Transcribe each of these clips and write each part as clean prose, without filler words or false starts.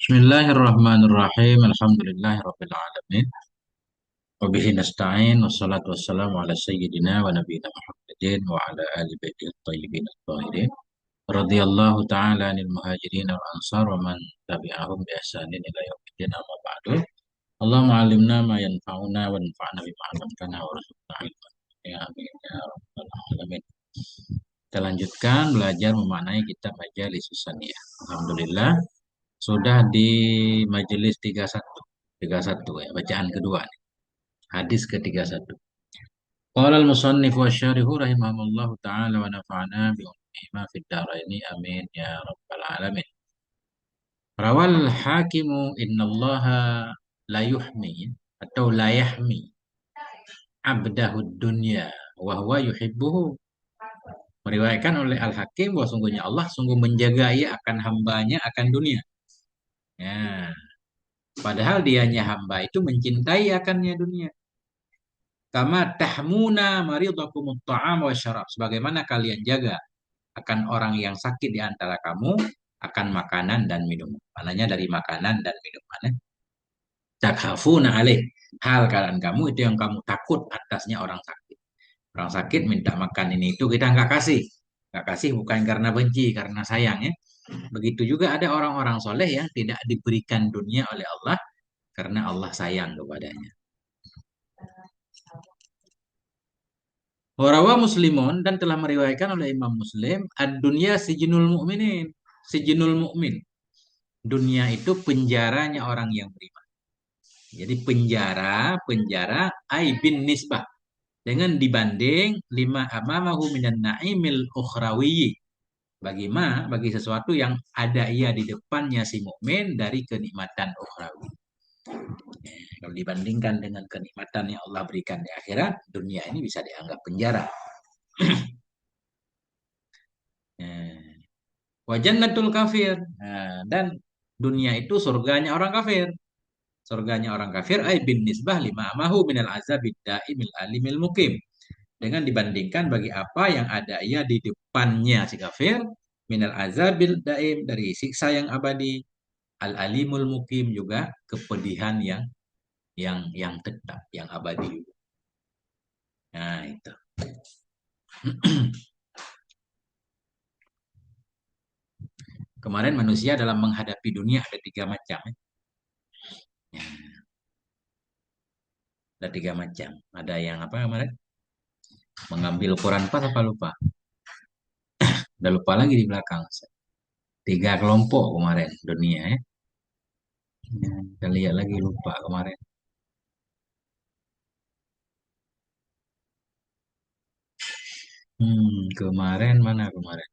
Bismillahirrahmanirrahim. Alhamdulillahirabbil alamin. Wa bihi nasta'in wassalatu wassalamu ala sayyidina wa nabiyina Muhammadin wa ala ali baitihi thayyibin at-thahirin. Radhiyallahu ta'ala anil muhajirin wal ansar wa man tabi'ahum bi ihsanin ila yaumiddin amma ba'du. Allahumma 'allimna ma yanfa'una wa anfa'na bima 'allamtana wa rzuqna ilman. Ya amin ya rabbal alamin. Kita lanjutkan belajar memaknai kitab Majalis Susaniyah. Alhamdulillah sudah di majelis 31. 31 ya, bacaan kedua nih. Hadis ke-31. Qala al-musannif wa syarihu rahimahullahu ta'ala wa nafa'ana bi ma fid dharaini amin ya rabbal alamin. Rawal hakimu innallaha la yuhmi atau la yahmi abdahu dunya wa huwa yuhibbuhu. Meriwayatkan oleh Al-Hakim bahwa sungguhnya Allah sungguh menjaga ia akan hambanya akan dunia. Ya, padahal dianya hamba itu mencintai akannya dunia. Kama tahmuna maridakumut ta'am wa syarab. Sebagaimana kalian jaga akan orang yang sakit di antara kamu akan makanan dan minuman. Maknanya dari makanan dan minuman. Takhafuna alaih. Hal keadaan kamu itu yang kamu takut atasnya orang sakit. Orang sakit minta makan ini itu kita nggak kasih. Nggak kasih bukan karena benci, karena sayang ya. Begitu juga ada orang-orang soleh yang tidak diberikan dunia oleh Allah karena Allah sayang kepadanya. Warawa Muslimun dan telah meriwayatkan oleh Imam Muslim, ad-dunya sijinul mu'minin, sijinul mu'min. Dunia itu penjaranya orang yang beriman. Jadi penjara ai bin nisbah dengan dibanding lima amamahu minan naimil ukhrawiyyi. Bagi sesuatu yang ada ia di depannya si mukmin dari kenikmatan ukhrawi. Kalau dibandingkan dengan kenikmatan yang Allah berikan di akhirat, dunia ini bisa dianggap penjara. Wajannatul kafir. Dan dunia itu surganya orang kafir. Surganya orang kafir ay bin nisbah lima amahu minal azabid daimil alimil mukim. Dengan dibandingkan bagi apa yang ada ia di depannya si kafir minal azabil daim dari siksa yang abadi al alimul mukim juga kepedihan yang tetap yang abadi. Nah itu. Kemarin manusia dalam menghadapi dunia ada tiga macam. Ya, ada tiga macam. Ada yang apa kemarin? Mengambil ukuran pas apa lupa? Udah lupa lagi di belakang. Tiga kelompok kemarin dunia ya. Ya, kita lihat lagi lupa kemarin. Kemarin mana kemarin?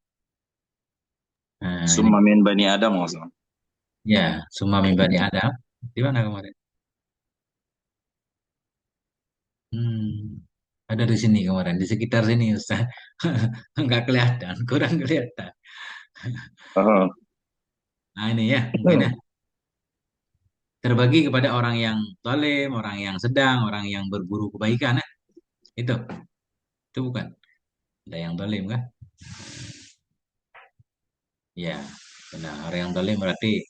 Nah, ini Summa min bani Adam maksudnya. ya, Summa min Bani Adam. Di mana kemarin? Hmm, ada di sini kemarin, di sekitar sini Ustaz. Enggak kelihatan, kurang kelihatan. Oh. Nah, ini ya, mungkin ya. Terbagi kepada orang yang zalim, orang yang sedang, orang yang berburu kebaikan ya. Itu bukan. Ada yang zalim kan? Ya, benar. Orang yang zalim berarti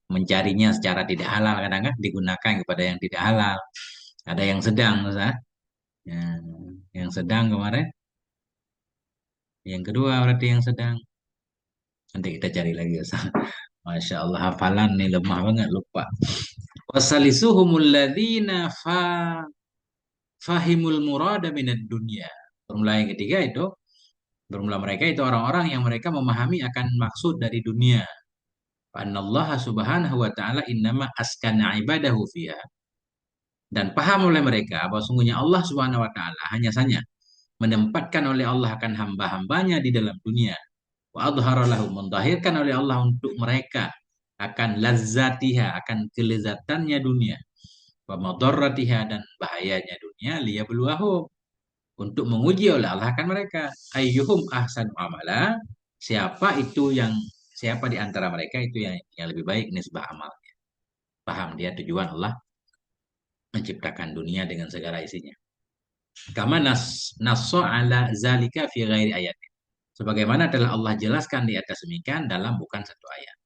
mencarinya secara tidak halal kadang-kadang digunakan kepada yang tidak halal. Ada yang sedang, Ustaz. Ya, yang sedang kemarin. Yang kedua berarti yang sedang. Nanti kita cari lagi Ustaz. Masya Allah hafalan nih lemah banget lupa. Wasalisuhumul ladzina fahimul murada minad dunya. Formula yang ketiga itu, formula mereka itu orang-orang yang mereka memahami akan maksud dari dunia. Allah subhanahu wa ta'ala innama askana ibadahu fiha. Dan paham oleh mereka bahwa sungguhnya Allah subhanahu wa ta'ala hanya saja menempatkan oleh Allah akan hamba-hambanya di dalam dunia. Wa adhara lahum, mendahirkan oleh Allah untuk mereka akan lazatiha, akan kelezatannya dunia. Wa madarratiha, dan bahayanya dunia, liyabluwahum, untuk menguji oleh Allah akan mereka. Ayyuhum ahsanu amala, siapa di antara mereka itu yang lebih baik nisbah amalnya. Paham dia tujuan Allah menciptakan dunia dengan segala isinya. Kama nasso ala zalika fi ghairi ayat. Sebagaimana telah Allah jelaskan di atas demikian dalam bukan satu ayat.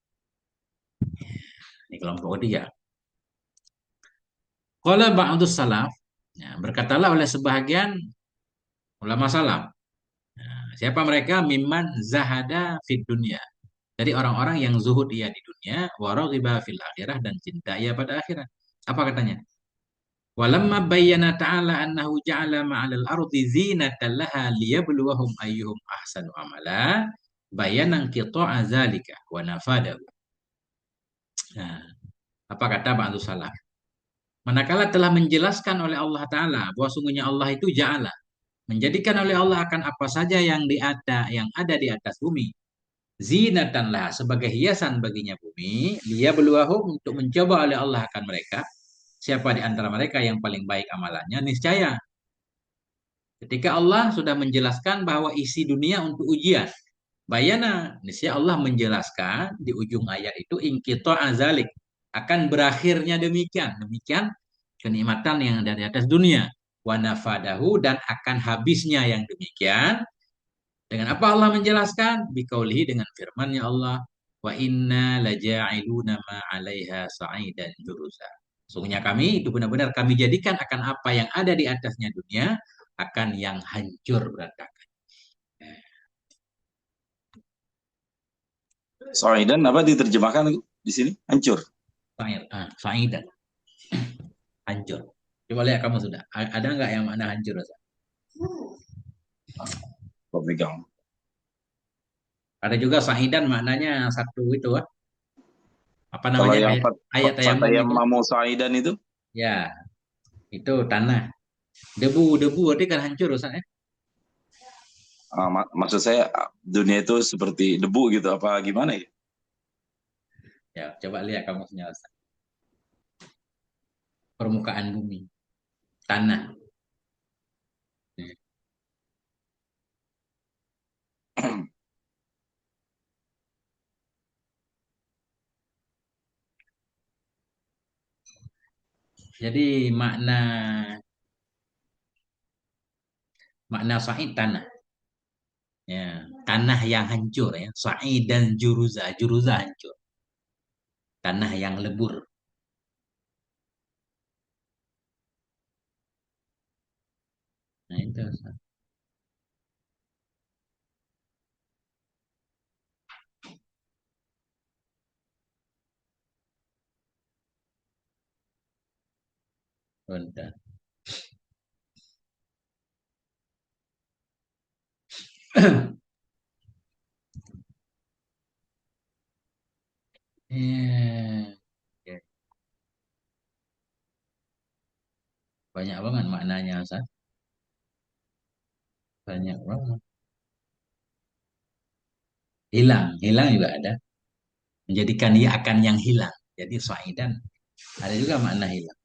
Ini kelompok ketiga. Qala ba'dus salaf, ya, berkatalah oleh sebahagian ulama salaf. Siapa mereka? Mimman zahada fid dunya. Dari orang-orang yang zuhud ia di dunia, wa raghiba fil akhirah dan cinta ia pada akhirat. Apa katanya? Walamma bayyana ta'ala annahu ja'ala ma'alal ardi zinatan laha liyabluwahum ayyuhum ahsanu amala, bayanan qita'a zalika wa nafadahu. Nah, apa kata Ba'du Salaf? Manakala telah menjelaskan oleh Allah Ta'ala bahwa sungguhnya Allah itu ja'ala, menjadikan oleh Allah akan apa saja yang ada di atas bumi, zinatanlah sebagai hiasan baginya bumi, dia beluahum untuk mencoba oleh Allah akan mereka, siapa di antara mereka yang paling baik amalannya, niscaya ketika Allah sudah menjelaskan bahwa isi dunia untuk ujian, bayana, niscaya Allah menjelaskan di ujung ayat itu ingkito azalik, akan berakhirnya demikian, demikian kenikmatan yang ada di atas dunia, wanafadahu, dan akan habisnya yang demikian. Dengan apa Allah menjelaskan? Biqaulihi, dengan firman-Nya Allah, wa inna laja'iluna ma 'alaiha sa'idan juruza. Sungguhnya kami itu benar-benar kami jadikan akan apa yang ada di atasnya dunia akan yang hancur berantakan. Sa'idan apa diterjemahkan di sini? Hancur. Sa'idan, hancur. Coba lihat kamu sudah. Ada nggak yang makna hancur? Ustaz? Pemegang. Ada juga sa'idan maknanya satu itu, apa Kalau namanya, yang ayat tayamum itu. fatayammamu sa'idan itu, Ya, itu tanah. Debu berarti kan hancur Ustaz, ya. maksud saya dunia itu seperti debu gitu apa gimana ya? Ya, coba lihat kamu Ustaz. Permukaan bumi, tanah. Jadi makna sa'id tanah. Ya, tanah yang hancur ya. Sa'id dan juruza, juruza hancur. Tanah yang lebur. Nah, itu Ustaz. Bentar. Ya, oke. Banyak banget maknanya Ustaz. Banyak banget. Hilang juga ada. Menjadikan dia akan yang hilang. Jadi sa'idan ada juga makna hilang.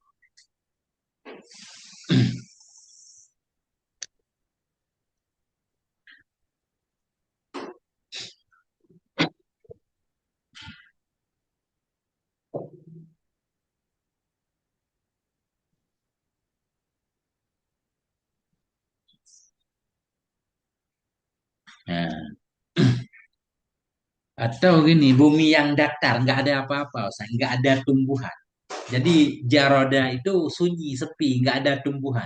Nah, atau gini, bumi yang datar, nggak ada apa-apa, Ustaz. Nggak ada tumbuhan. Jadi jaroda itu sunyi, sepi, nggak ada tumbuhan.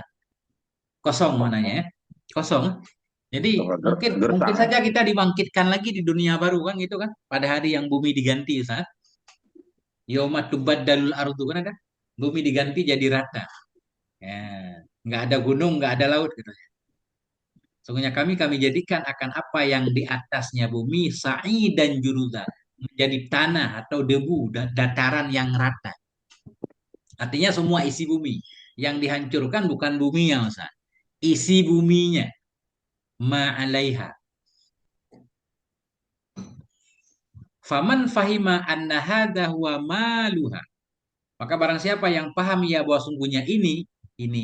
Kosong mananya ya. Kosong. Jadi mungkin Gersang. saja kita dibangkitkan lagi di dunia baru kan gitu kan. Pada hari yang bumi diganti Ustaz. Yauma tubaddalul ardu kan ada. Bumi diganti jadi rata. Ya, nggak ada gunung, nggak ada laut gitu. Sungguhnya kami jadikan akan apa yang di atasnya bumi sa'i dan juruza, menjadi tanah atau debu dan dataran yang rata. Artinya semua isi bumi. Yang dihancurkan bukan buminya, Ustaz. Isi buminya. Ma'alaiha. Faman fahima anna hadha huwa maluha. Maka barang siapa yang paham ya bahwa sungguhnya ini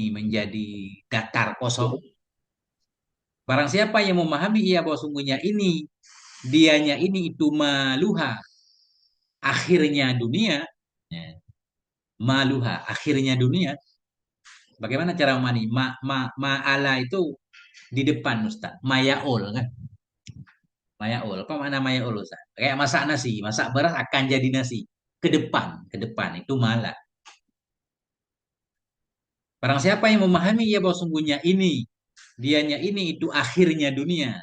menjadi datar kosong. Barang siapa yang memahami ia bahwa sungguhnya dianya ini itu maluha, akhirnya dunia, ya, maluha, akhirnya dunia. Bagaimana cara memahami? Ma'ala itu di depan Ustaz. Mayaul kan? Mayaul. Apa makna mayaul Ustaz? Kayak masak nasi, masak beras akan jadi nasi. ke depan itu malah. Barang siapa yang memahami ya bahwa sungguhnya ini, dianya ini itu akhirnya dunia.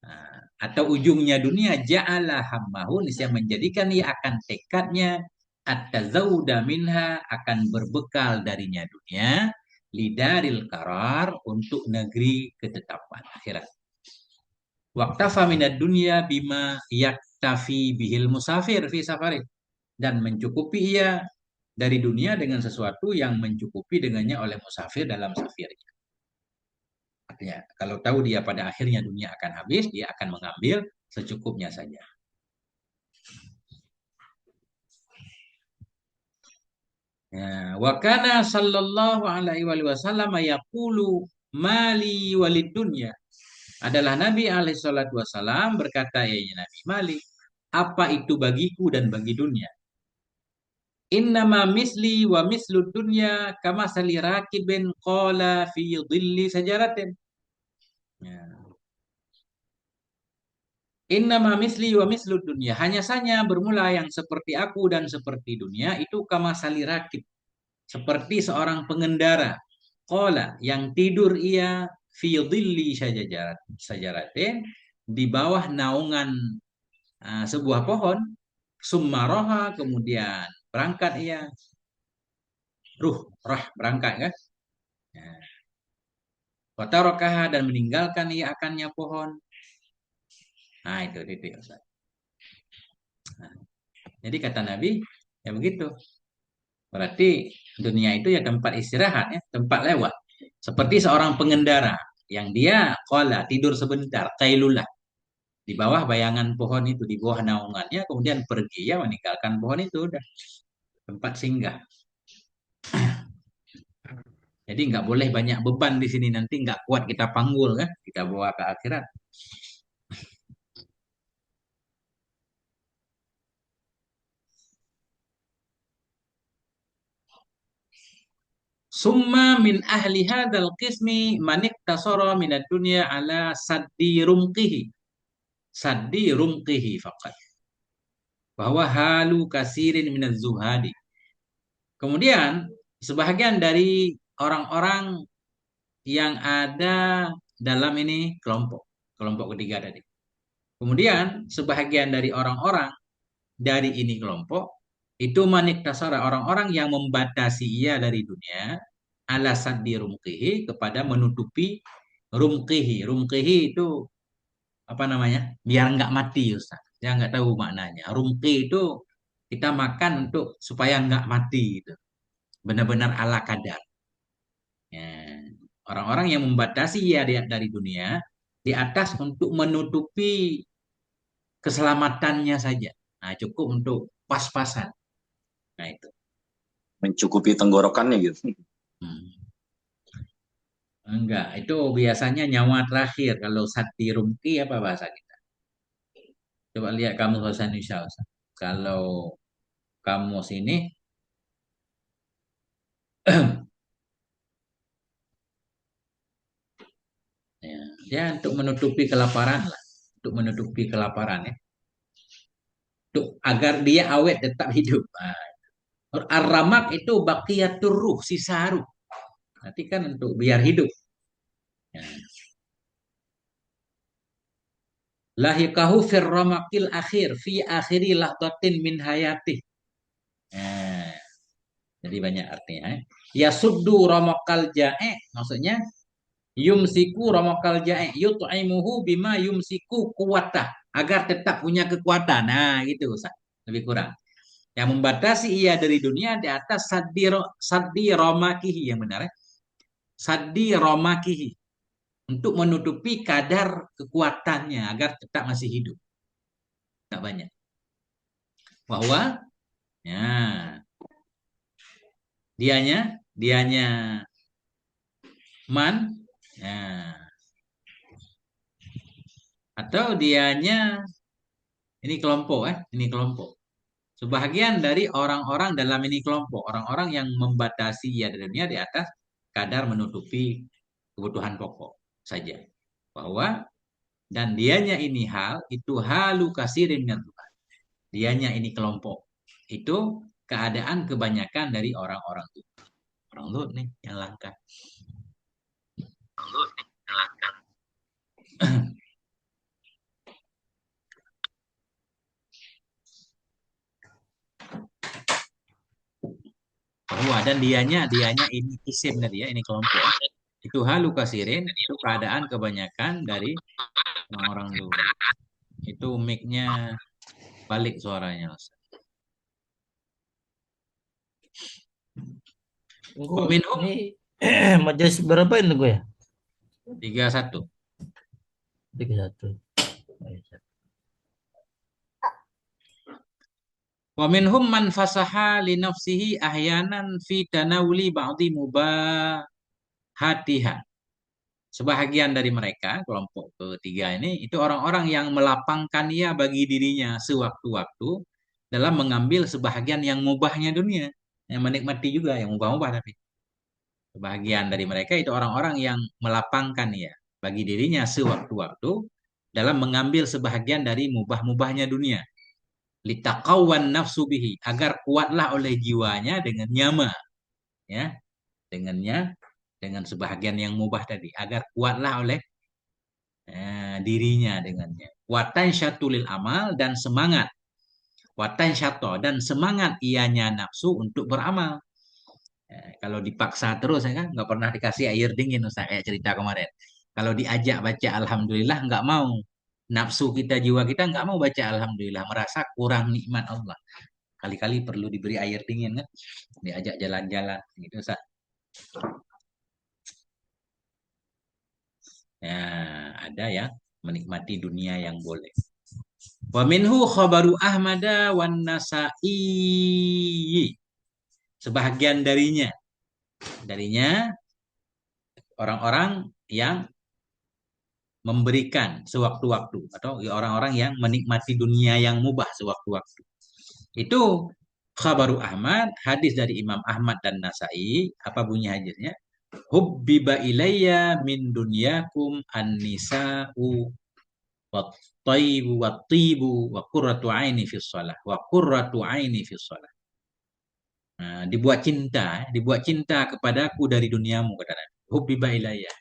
Nah, atau ujungnya dunia, ja'ala hammahu, niscaya menjadikan ia akan tekadnya at-tazawuda minha, akan berbekal darinya dunia, lidaril karar, untuk negeri ketetapan akhirat. Waqtafa minad dunya bima yaktafi bihil musafir fi safari, dan mencukupi ia dari dunia dengan sesuatu yang mencukupi dengannya oleh musafir dalam safirnya. Artinya, kalau tahu dia pada akhirnya dunia akan habis, dia akan mengambil secukupnya saja. Ya, wa kana sallallahu alaihi wasallam yaqulu mali walid dunya. Adalah Nabi alaihi salatu wasallam berkata, ya Nabi Mali, apa itu bagiku dan bagi dunia? Innama misli wa mislu dunya kama sali rakibin qala fi dhilli sajaratin. Ya. Innama misli wa mislu dunya. Hanya saja bermula yang seperti aku dan seperti dunia itu kama sali rakib. Seperti seorang pengendara. Qala, yang tidur ia fi dhilli sajaratin, di bawah naungan sebuah pohon. Summaroha, kemudian berangkat ia. Berangkat kan. Ya. Watarokaha, dan meninggalkan ia akannya pohon. Nah itu ya Ustaz. Nah, jadi kata Nabi, ya begitu. Berarti dunia itu ya tempat istirahat, ya, tempat lewat. Seperti seorang pengendara yang dia qala, tidur sebentar, qailulah, di bawah bayangan pohon itu, di bawah naungannya, kemudian pergi, ya meninggalkan pohon itu, udah tempat singgah. Jadi nggak boleh banyak beban di sini, nanti nggak kuat kita panggul kan, kita bawa ke akhirat. Summa min ahli hadzal qismi man iktasara minad dunya ala saddi rumqihi faqat, bahwa halu kasirin minaz zuhadi. Kemudian sebahagian dari orang-orang yang ada dalam ini kelompok ketiga tadi. Kemudian sebahagian dari orang-orang dari ini kelompok itu manik tasara, orang-orang yang membatasi ia dari dunia, alasan di rumqihi, kepada menutupi rumqihi. Rumqihi itu apa namanya? Biar nggak mati, Ustaz. Saya nggak tahu maknanya. Rumqi itu kita makan untuk supaya nggak mati itu. Benar-benar ala kadar. Ya. Orang-orang yang membatasi ia dari dunia di atas untuk menutupi keselamatannya saja. Nah, cukup untuk pas-pasan. Nah, itu. Mencukupi tenggorokannya gitu. Hmm. Enggak, itu biasanya nyawa terakhir. Kalau sati rumki apa bahasa kita? Coba lihat kamus bahasa Indonesia, Ustaz. Kalau kamus ini ya, dia untuk menutupi kelaparan lah, untuk menutupi kelaparan ya, untuk agar dia awet tetap hidup. Nah, ar-ramak itu baqiyatur ruh, sisa ruh. Nanti kan untuk biar hidup. Ya. Lahikahu fir ramakil akhir fi akhiri lahdatin min hayatih. Nah, jadi banyak artinya. Ya suddu ramakal jae, maksudnya yumsiku ramakal jae yut'imuhu bima yumsiku kuwatah, agar tetap punya kekuatan. Nah, gitu Ustaz. Lebih kurang. Yang membatasi ia dari dunia di atas saddi romakihi, yang benar ya. Saddi romakihi, untuk menutupi kadar kekuatannya agar tetap masih hidup. Tak banyak. Bahwa ya dianya man, ya, atau dianya ini kelompok ini kelompok. Sebahagian dari orang-orang dalam ini kelompok, orang-orang yang membatasi ya dari dunia di atas kadar menutupi kebutuhan pokok saja. Bahwa dan dianya ini hal itu halu kasirin minat Tuhan. Dianya ini kelompok. Itu keadaan kebanyakan dari orang-orang Lut. Orang Lut nih yang langka. Dan dianya ini isim tadi ya, ini kelompok. Itu halu kasirin, itu keadaan kebanyakan dari orang-orang Lut. Itu mic-nya balik suaranya. Minhum Ini majelis berapa ini gue ya? 31. 31. Wa minhum man fasaha li nafsihi ahyanan fi tanawuli ba'di mubahatiha. Sebahagian dari mereka, kelompok ketiga ini, itu orang-orang yang melapangkan ia bagi dirinya sewaktu-waktu dalam mengambil sebahagian yang mubahnya dunia. Yang menikmati juga, yang mubah-mubah tapi. Sebahagian dari mereka itu orang-orang yang melapangkan ia bagi dirinya sewaktu-waktu dalam mengambil sebahagian dari mubah-mubahnya dunia. Litaqawan nafsu bihi, agar kuatlah oleh jiwanya dengan nyama, ya, dengannya, dengan sebahagian yang mubah tadi, agar kuatlah oleh dirinya dengannya. Watan syatulil amal, dan semangat. Watan syato, dan semangat ianya nafsu untuk beramal. Kalau dipaksa terus ya kan, nggak pernah dikasih air dingin Ustaz, kayak cerita kemarin. Kalau diajak baca alhamdulillah nggak mau. Nafsu kita, jiwa kita nggak mau baca alhamdulillah, merasa kurang nikmat Allah. Kali-kali perlu diberi air dingin kan, diajak jalan-jalan gitu Ustaz. Ya, ada yang menikmati dunia yang boleh. Wa minhu khabaru Ahmada wan Nasa'i. Sebahagian darinya orang-orang yang memberikan sewaktu-waktu, atau orang-orang yang menikmati dunia yang mubah sewaktu-waktu. Itu khabaru Ahmad, hadis dari Imam Ahmad dan Nasa'i. Apa bunyi hadisnya? Hubbiba ilayya min dunyakum an-nisa'u wat-tayyibu wat-tibu wa qurratu aini fi shalah wa qurratu aini fi shalah. Nah, dibuat cinta kepadaku dari duniamu, kata Nabi. Hubbiba ilayya,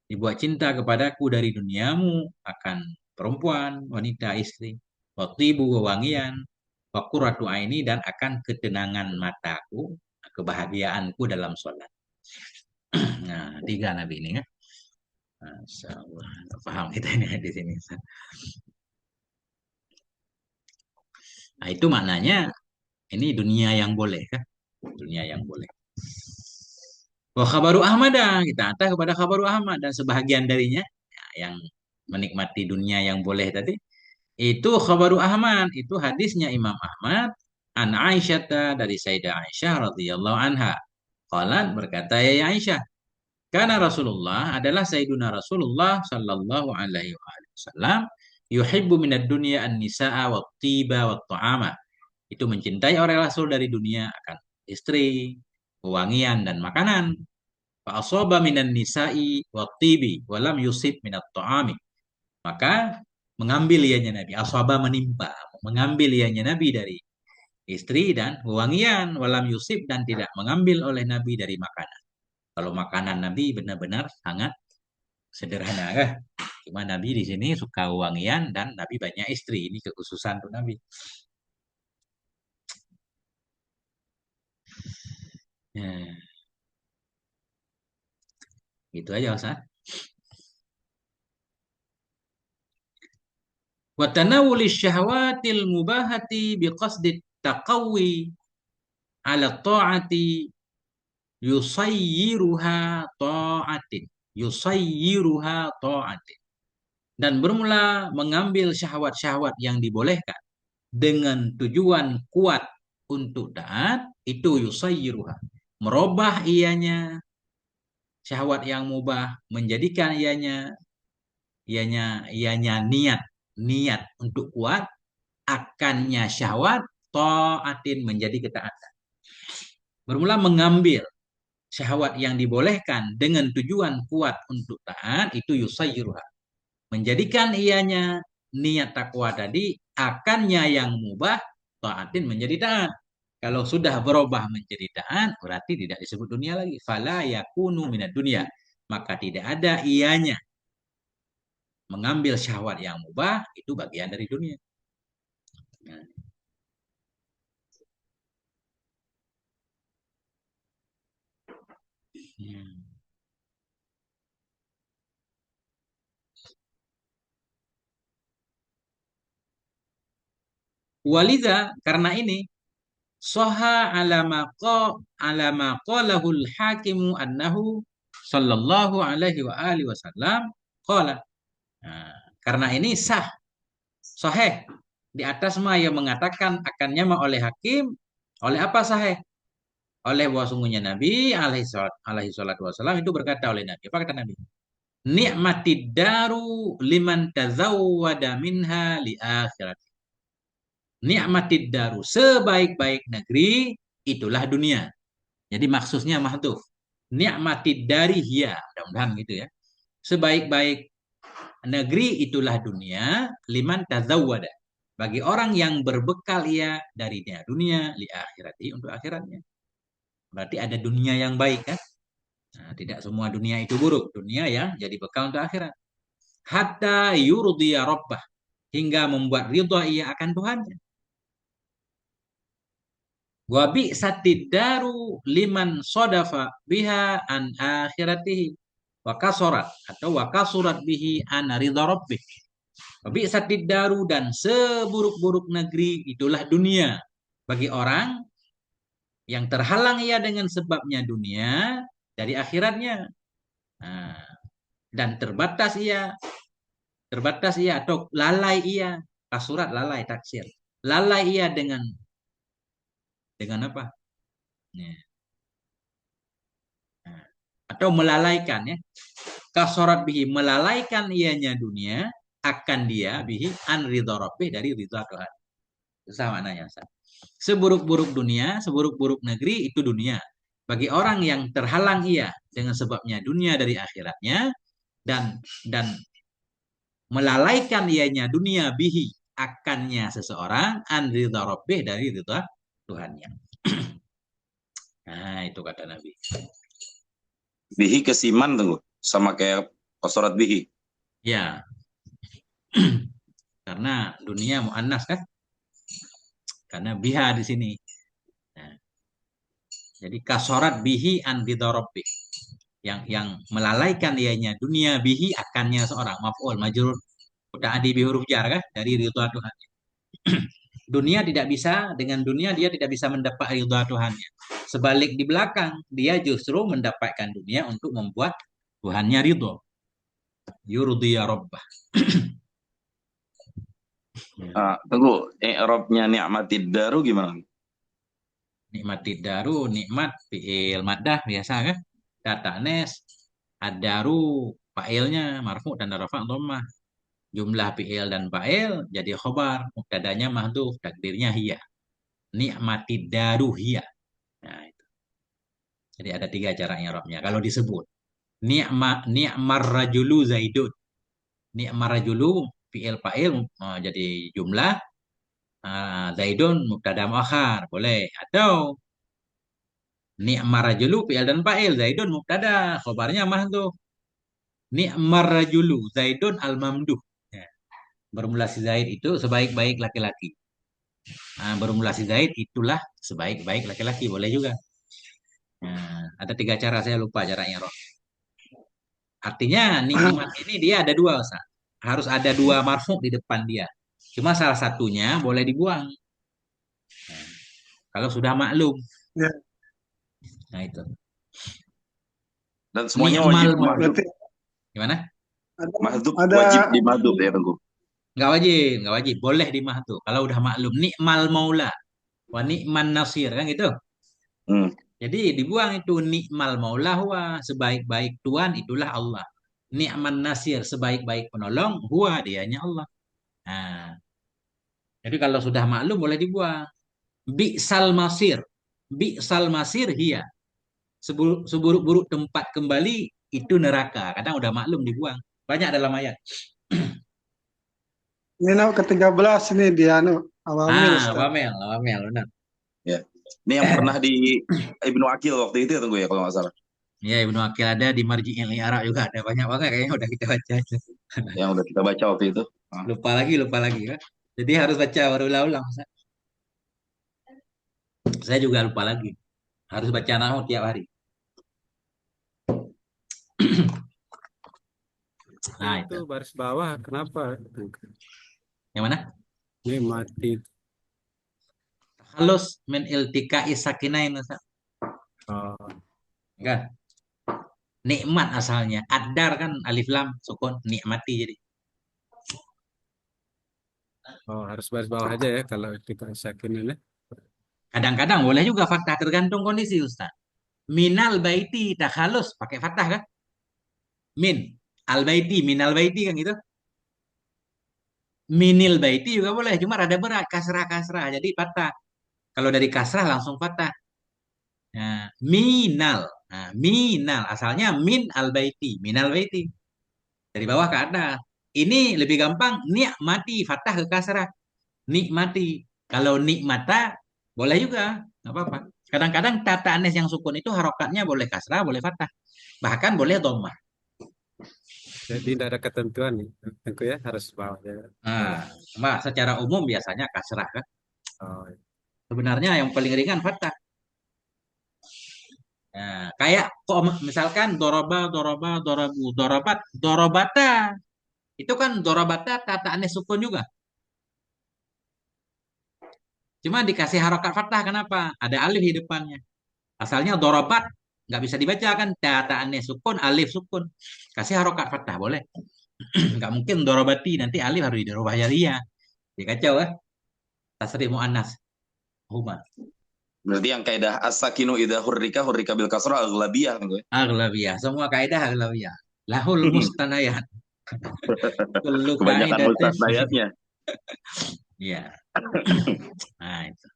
dibuat cinta kepadaku dari duniamu akan perempuan, wanita, istri, watibu, wewangian, wa qurratu aini, dan akan ketenangan mataku, kebahagiaanku dalam sholat. Nah, 3 Nabi ini ya. Masya Allah, paham kita ini di sini. Nah, itu maknanya ini dunia yang boleh kan? Dunia yang boleh. Wa khabaru Ahmad, kita hantar kepada khabaru Ahmad dan sebahagian darinya ya, yang menikmati dunia yang boleh tadi. Itu khabaru Ahmad, itu hadisnya Imam Ahmad an Aisyah, dari Sayyidah Aisyah radhiyallahu anha. Qalat, berkata ya Aisyah, karena Rasulullah adalah Sayyiduna Rasulullah sallallahu alaihi wasallam yuhibbu minad dunya an-nisaa wa tiba wa ta'ama. Itu mencintai orang Rasul dari dunia akan istri, wewangian, dan makanan. Fa asaba minan nisa'i wa tibi wa lam yusib minat ta'ami. Maka mengambil ianya Nabi, asaba menimpa, mengambil ianya Nabi dari istri dan wewangian, walam yusib, dan tidak mengambil oleh Nabi dari makanan. Kalau makanan Nabi benar-benar sangat sederhana kan. Cuma Nabi di sini suka wewangian dan Nabi banyak istri. Ini kekhususan untuk Nabi. Ya, gitu aja Ustaz. Wa tanawuli syahwatil mubahati biqasdi taqawi ala ta'ati yusayyiruha ta'atin. Yusayyiruha ta'atin. Dan bermula mengambil syahwat-syahwat yang dibolehkan dengan tujuan kuat untuk taat, itu yusayyiruha, merubah ianya syahwat yang mubah, menjadikan ianya niat untuk kuat, akannya syahwat taatin, menjadi ketaatan. Bermula mengambil syahwat yang dibolehkan dengan tujuan kuat untuk taat, itu yusayyiruha, menjadikan ianya niat takwa tadi, akannya yang mubah taatin, menjadi taat. Kalau sudah berubah menjadi taat, berarti tidak disebut dunia lagi. Fala yakunu minad dunia. Maka tidak ada ianya. Mengambil syahwat yang mubah, itu bagian dari dunia. Nah, hmm. Walidha, karena ini, soha alama qalahul hakimu annahu sallallahu alaihi wa alihi wasallam qala. Nah, karena ini sah, sahih di atas ma yang mengatakan akannya ma oleh hakim, oleh apa sahih? Oleh bahwa sungguhnya Nabi alaihi salatu wasallam itu berkata oleh Nabi. Apa kata Nabi? Ni'matid daru liman tazawwada minha li akhirat. Ni'matid daru, sebaik-baik negeri itulah dunia. Jadi maksudnya mahdhuf. Ni'matid dari hiya, mudah-mudahan gitu ya. Sebaik-baik negeri itulah dunia, liman tazawwada. Bagi orang yang berbekal ia dari dunia li akhirati untuk akhiratnya. Berarti ada dunia yang baik kan? Nah, tidak semua dunia itu buruk. Dunia yang jadi bekal untuk akhirat. Hatta yurdiya rabbah. Hingga membuat ridha ia akan Tuhannya. Wa bi'satid daru liman sodafa biha an akhiratihi. Wa kasorat. Atau wa kasurat bihi an ridha rabbih. Wa bi'satid daru, dan seburuk-buruk negeri itulah dunia. Bagi orang yang terhalang ia dengan sebabnya dunia dari akhiratnya. Nah, dan terbatas ia atau lalai ia, kasurat lalai taksir, lalai ia dengan apa? Ya. Nah, atau melalaikan ya, kasurat bihi, melalaikan ianya dunia akan dia bihi an ridha rabbih, dari ridha Tuhan. Itu sama maknanya. Seburuk-buruk dunia, seburuk-buruk negeri itu dunia. Bagi orang yang terhalang ia dengan sebabnya dunia dari akhiratnya, dan melalaikan ianya dunia bihi akannya seseorang an ridha rabbih, dari ridha Tuhannya. Nah, itu kata Nabi. Bihi kesiman tunggu. Sama kayak kosorat bihi. Ya, karena dunia muannas kan? Karena biha di sini. Nah, jadi kasorat bihi an ridha rabbih. Yang melalaikan ianya dunia bihi akannya seorang, maf'ul majrur muta'addi bi huruf jar kan, dari ridha Tuhan. Dunia tidak bisa, dengan dunia dia tidak bisa mendapat ridha Tuhannya. Sebalik di belakang, dia justru mendapatkan dunia untuk membuat Tuhannya ridho. Yurdiya rabbah. Tunggu, i'rabnya ni'matid daru gimana? Nikmatid daru, nikmat fi'il maddah biasa kan? Kata nes, ad-daru fa'ilnya marfu dan rafa' dhammah. Jumlah fi'il dan fa'il jadi khobar, mubtadanya mahdhuf, takdirnya hiya. Nikmatid daru hiya. Nah, itu. Jadi ada tiga cara i'rabnya. Kalau disebut ni'mar rajulu zaidun. Ni'mar rajulu fi'il fa'il jadi jumlah, zaidun mubtada muakhar boleh, atau ni'mar rajulu fi'il dan fa'il, zaidun mubtada, khabarnya mahdhuf. Ni'mar rajulu zaidun al-mamduh. Ya. Bermulasi zaid itu sebaik-baik laki-laki. Bermulasi zaid itulah sebaik-baik laki-laki, boleh juga. Nah, ada tiga cara, saya lupa caranya roh. Artinya nikmat ini dia ada dua, Ustaz. Harus ada dua marfu di depan dia. Cuma salah satunya boleh dibuang. Nah, kalau sudah maklum. Ya, Nah, itu. Dan semuanya Ni'mal wajib mahdhuf. berarti Gimana? mahdhuf, ada wajib di mahdhuf ya tunggu. Nggak wajib. Boleh di mahdhuf. Kalau udah maklum. Ni'mal maula. Wa ni'man nasir. Kan gitu. Hmm. Jadi dibuang itu, ni'mal maula huwa, sebaik-baik Tuhan itulah Allah. Ni'man nasir, sebaik-baik penolong huwa, dianya Allah. Nah, jadi kalau sudah maklum boleh dibuang. Bi'sal masir. Bi'sal masir hiya. Seburuk-buruk tempat kembali itu neraka. Kadang udah maklum dibuang. Banyak dalam ayat. ini ke-13 ini dia anu awamil Ustaz. Wamel, benar. Ya. Ini yang pernah di Ibnu Akil waktu itu ya tunggu ya kalau nggak salah. Ya, Ibnu Akil ada di Marji'il I'rab juga ada banyak banget kayaknya udah kita baca aja. Yang udah kita baca waktu itu. Ah. Lupa lagi kan. Jadi harus baca berulang-ulang. Saya juga lupa lagi. Harus baca nahu tiap hari. Nah, Itu itu. baris bawah kenapa? Yang mana? Ini mati. Halus min iltika isakinain. Oh, Kan? Nikmat asalnya. Adar kan alif lam sukun nikmati jadi. oh, harus baris bawah aja ya kalau dikasakin ini. Kadang-kadang boleh juga fathah tergantung kondisi Ustaz. Minal baiti takhalus pakai fathah kan? Min al baiti minal baiti kan gitu. Minil baiti juga boleh, cuma rada berat kasrah-kasrah jadi fathah. Kalau dari kasrah langsung fathah. Nah, minal. Nah, minal asalnya min al baiti, minal baiti. Dari bawah ke atas. Ini lebih gampang nikmati fathah ke kasrah. Nikmati. Kalau nikmata boleh juga, nggak apa-apa. Kadang-kadang tata anis yang sukun itu harokatnya boleh kasrah, boleh fathah. Bahkan boleh dhammah. Jadi tidak ada ketentuan nih. Tengku ya harus bawah ya. Nah, cuma secara umum biasanya kasrah kan. Oh, Sebenarnya yang paling ringan fathah. Nah, kayak kok misalkan doroba, doroba, dorobu, dorobat, dorobata. Itu kan dorobata tataannya sukun juga. Cuma dikasih harokat fathah kenapa? Ada alif di depannya. Asalnya dorobat nggak bisa dibaca kan tataannya sukun, alif sukun. Kasih harokat fathah boleh. Nggak mungkin dorobati nanti alif harus dirubah ya. Dia kacau ya. Tasrif muannas. Huma. Berarti yang kaidah as-sakinu idza hurrika bil kasrah aghlabiyah tunggu ya. Aglabiyah. Semua kaidah aglabiyah. Lahul mustanayat. Kullu Kebanyakan kaidatin. mustasnayatnya. Iya. Nah, itu.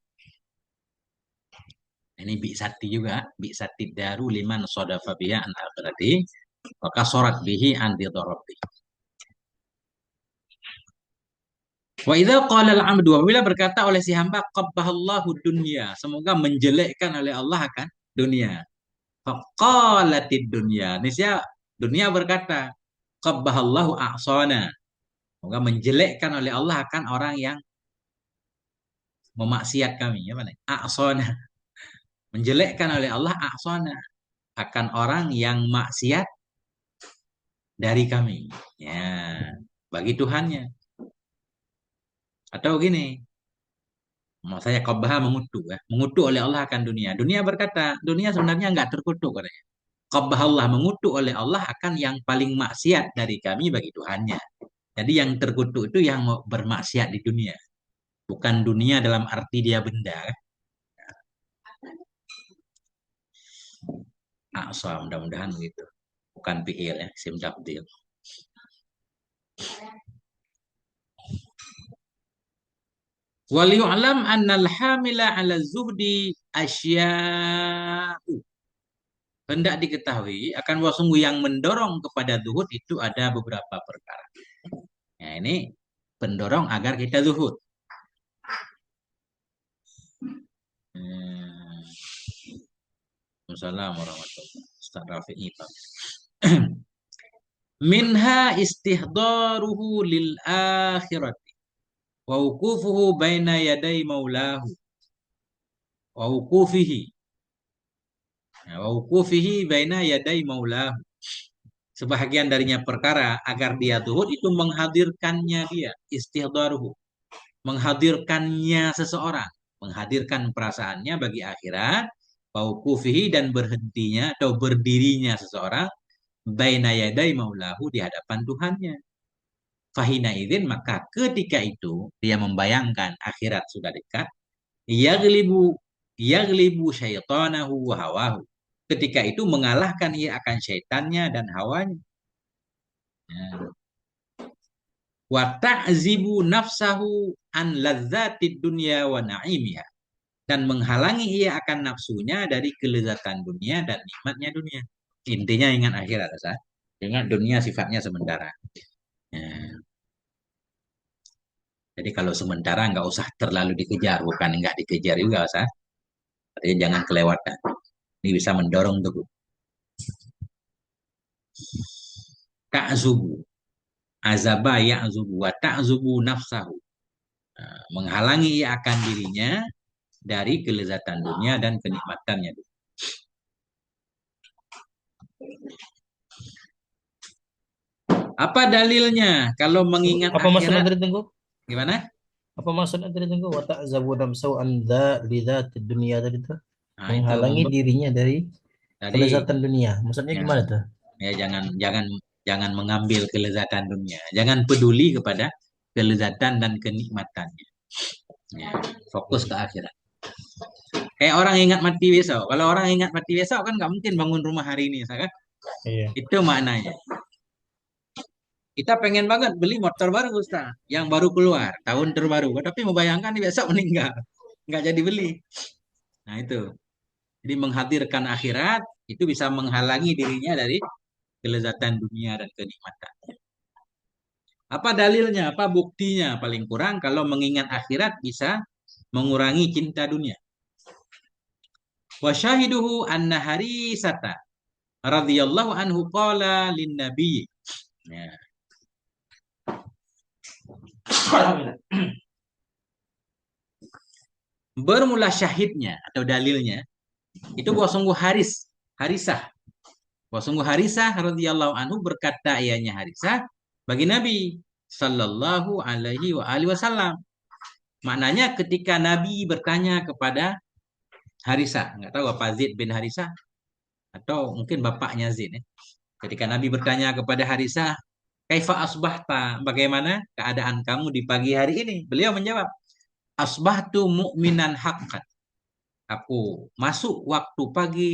Ini bi sati juga, bi sati daru liman sodafa biha an akhirati maka sorat bihi anti dorobi. Wa idza qala al-'abdu apabila berkata oleh si hamba qabbahallahu dunya, semoga menjelekkan oleh Allah akan dunia. Faqalatid dunya, nisya dunia berkata qabbahallahu a'sana, semoga menjelekkan oleh Allah akan orang yang memaksiat kami, ya mana? A'sana, menjelekkan oleh Allah a'sana akan orang yang maksiat dari kami. Ya, bagi Tuhannya. Atau gini, mau saya qabbaha mengutuk ya. Mengutuk oleh Allah akan dunia. Dunia berkata, dunia sebenarnya nggak terkutuk katanya. Qabbaha Allah mengutuk oleh Allah akan yang paling maksiat dari kami bagi Tuhannya. Jadi yang terkutuk itu yang bermaksiat di dunia. Bukan dunia dalam arti dia benda. Aqsa, mudah-mudahan begitu. Bukan fi'il ya, sim tabdil. Waliyu'lam annal hamila ala zuhdi asya'u. Hendak diketahui akan bahwa sungguh yang mendorong kepada zuhud itu ada beberapa perkara. Nah, ini pendorong agar kita zuhud. Assalamualaikum warahmatullahi wabarakatuh. Ustaz Rafi'i, Pak. Minha istihdaruhu lil akhirati wa wukufuhu baina yaday maulahu wa wukufihi wa wukufihi baina yaday maulahu. Sebahagian darinya perkara agar dia zuhud itu menghadirkannya dia istihdaruhu, menghadirkannya seseorang, menghadirkan perasaannya bagi akhirat, waukufihi dan berhentinya atau berdirinya seseorang baina yaday maulahu di hadapan Tuhannya. Fahina idzin maka ketika itu dia membayangkan akhirat sudah dekat, yaglibu yaglibu syaitanahu wa hawahu. Ketika itu mengalahkan ia akan syaitannya dan hawanya. Wa ta'zibu nafsahu an ladzatid dunya wa na'imiha. Dan menghalangi ia akan nafsunya dari kelezatan dunia dan nikmatnya dunia. Intinya ingat akhirat, Ustaz. Ingat dunia sifatnya sementara. Ya. Jadi kalau sementara nggak usah terlalu dikejar, bukan nggak dikejar juga, Ustaz. Jadi jangan kelewatan. Ini bisa mendorong tubuh. Ta'zubu. Azaba ya'zubu wa ta'zubu nafsahu. Nah, menghalangi ia akan dirinya dari kelezatan dunia dan kenikmatannya. Apa dalilnya kalau mengingat Apa maksudnya akhirat? tadi tunggu? Gimana? Apa maksudnya tadi tunggu? Wa ta'zabu namsau an lidzatid dunia tadi tuh. Nah, itu Menghalangi dirinya dari tadi kelezatan dunia. Maksudnya ya, gimana tuh? ya jangan jangan jangan mengambil kelezatan dunia. Jangan peduli kepada kelezatan dan kenikmatannya. Ya, fokus ke akhirat. Kayak orang ingat mati besok. Kalau orang ingat mati besok kan nggak mungkin bangun rumah hari ini, kan? Iya. Itu maknanya. Kita pengen banget beli motor baru, Ustaz, yang baru keluar, tahun terbaru. Tapi membayangkan besok meninggal, nggak jadi beli. Nah itu. Jadi menghadirkan akhirat itu bisa menghalangi dirinya dari kelezatan dunia dan kenikmatan. Apa dalilnya? Apa buktinya? Paling kurang kalau mengingat akhirat bisa mengurangi cinta dunia. Wa syahiduhu anna Harisata radhiyallahu anhu qala lin nabi. Ya. Bermula syahidnya atau dalilnya itu bahwa sungguh Harisah. Bahwa sungguh Harisah radhiyallahu anhu berkata ianya Harisah bagi Nabi sallallahu alaihi wa alihi wasallam. Maknanya ketika Nabi bertanya kepada Harisah, nggak tahu apa Zaid bin Harisah atau mungkin bapaknya Zaid ya. Ketika Nabi bertanya kepada Harisah, "Kaifa asbahta?" Bagaimana keadaan kamu di pagi hari ini? Beliau menjawab, "Asbahtu mu'minan haqqan." Aku masuk waktu pagi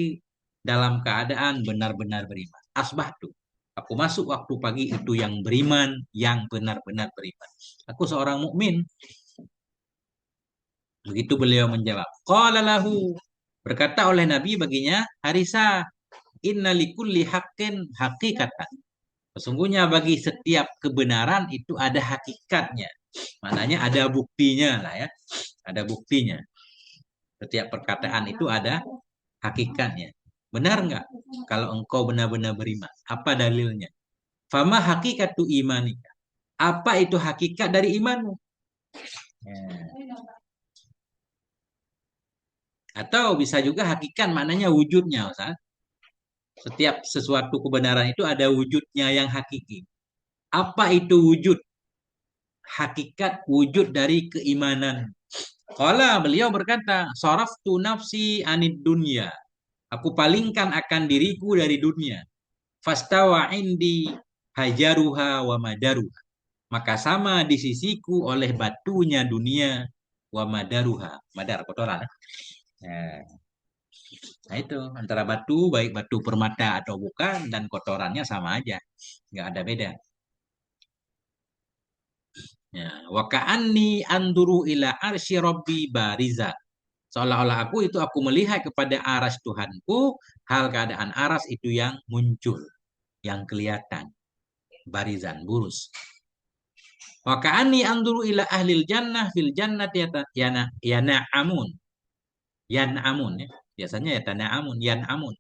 dalam keadaan benar-benar beriman. Asbahtu. Aku masuk waktu pagi itu yang beriman, yang benar-benar beriman. Aku seorang mukmin. Begitu beliau menjawab. Qala lahu. Berkata oleh Nabi baginya, Harisa, inna likulli haqqin haqiqatan. Sesungguhnya bagi setiap kebenaran itu ada hakikatnya. Maknanya ada buktinya lah ya. Ada buktinya. Setiap perkataan itu ada hakikatnya. Benar nggak? Kalau engkau benar-benar beriman. Apa dalilnya? Fama hakikatu imanika. Apa itu hakikat dari imanmu? Ya. Atau bisa juga hakikat maknanya wujudnya, Ustaz. Setiap sesuatu kebenaran itu ada wujudnya yang hakiki. Apa itu wujud? Hakikat wujud dari keimanan. Kala beliau berkata, "Saraftu nafsi anid dunya." Aku palingkan akan diriku dari dunia. Fastawa indi hajaruha wa madaruha. Maka sama di sisiku oleh batunya dunia wa madaruha. Madar kotoran. Ya. Nah itu antara batu baik batu permata atau bukan dan kotorannya sama aja. Nggak ada beda. Ya, wa ka'anni anduru ila arsy rabbi bariza. Seolah-olah aku melihat kepada aras Tuhanku, hal keadaan aras itu yang muncul, yang kelihatan. Barizan, burus. Wa ka'anni anduru ila ahlil jannah fil jannati yana'amun. Yan'amun ya. Biasanya ya tana'amun, yan'amun.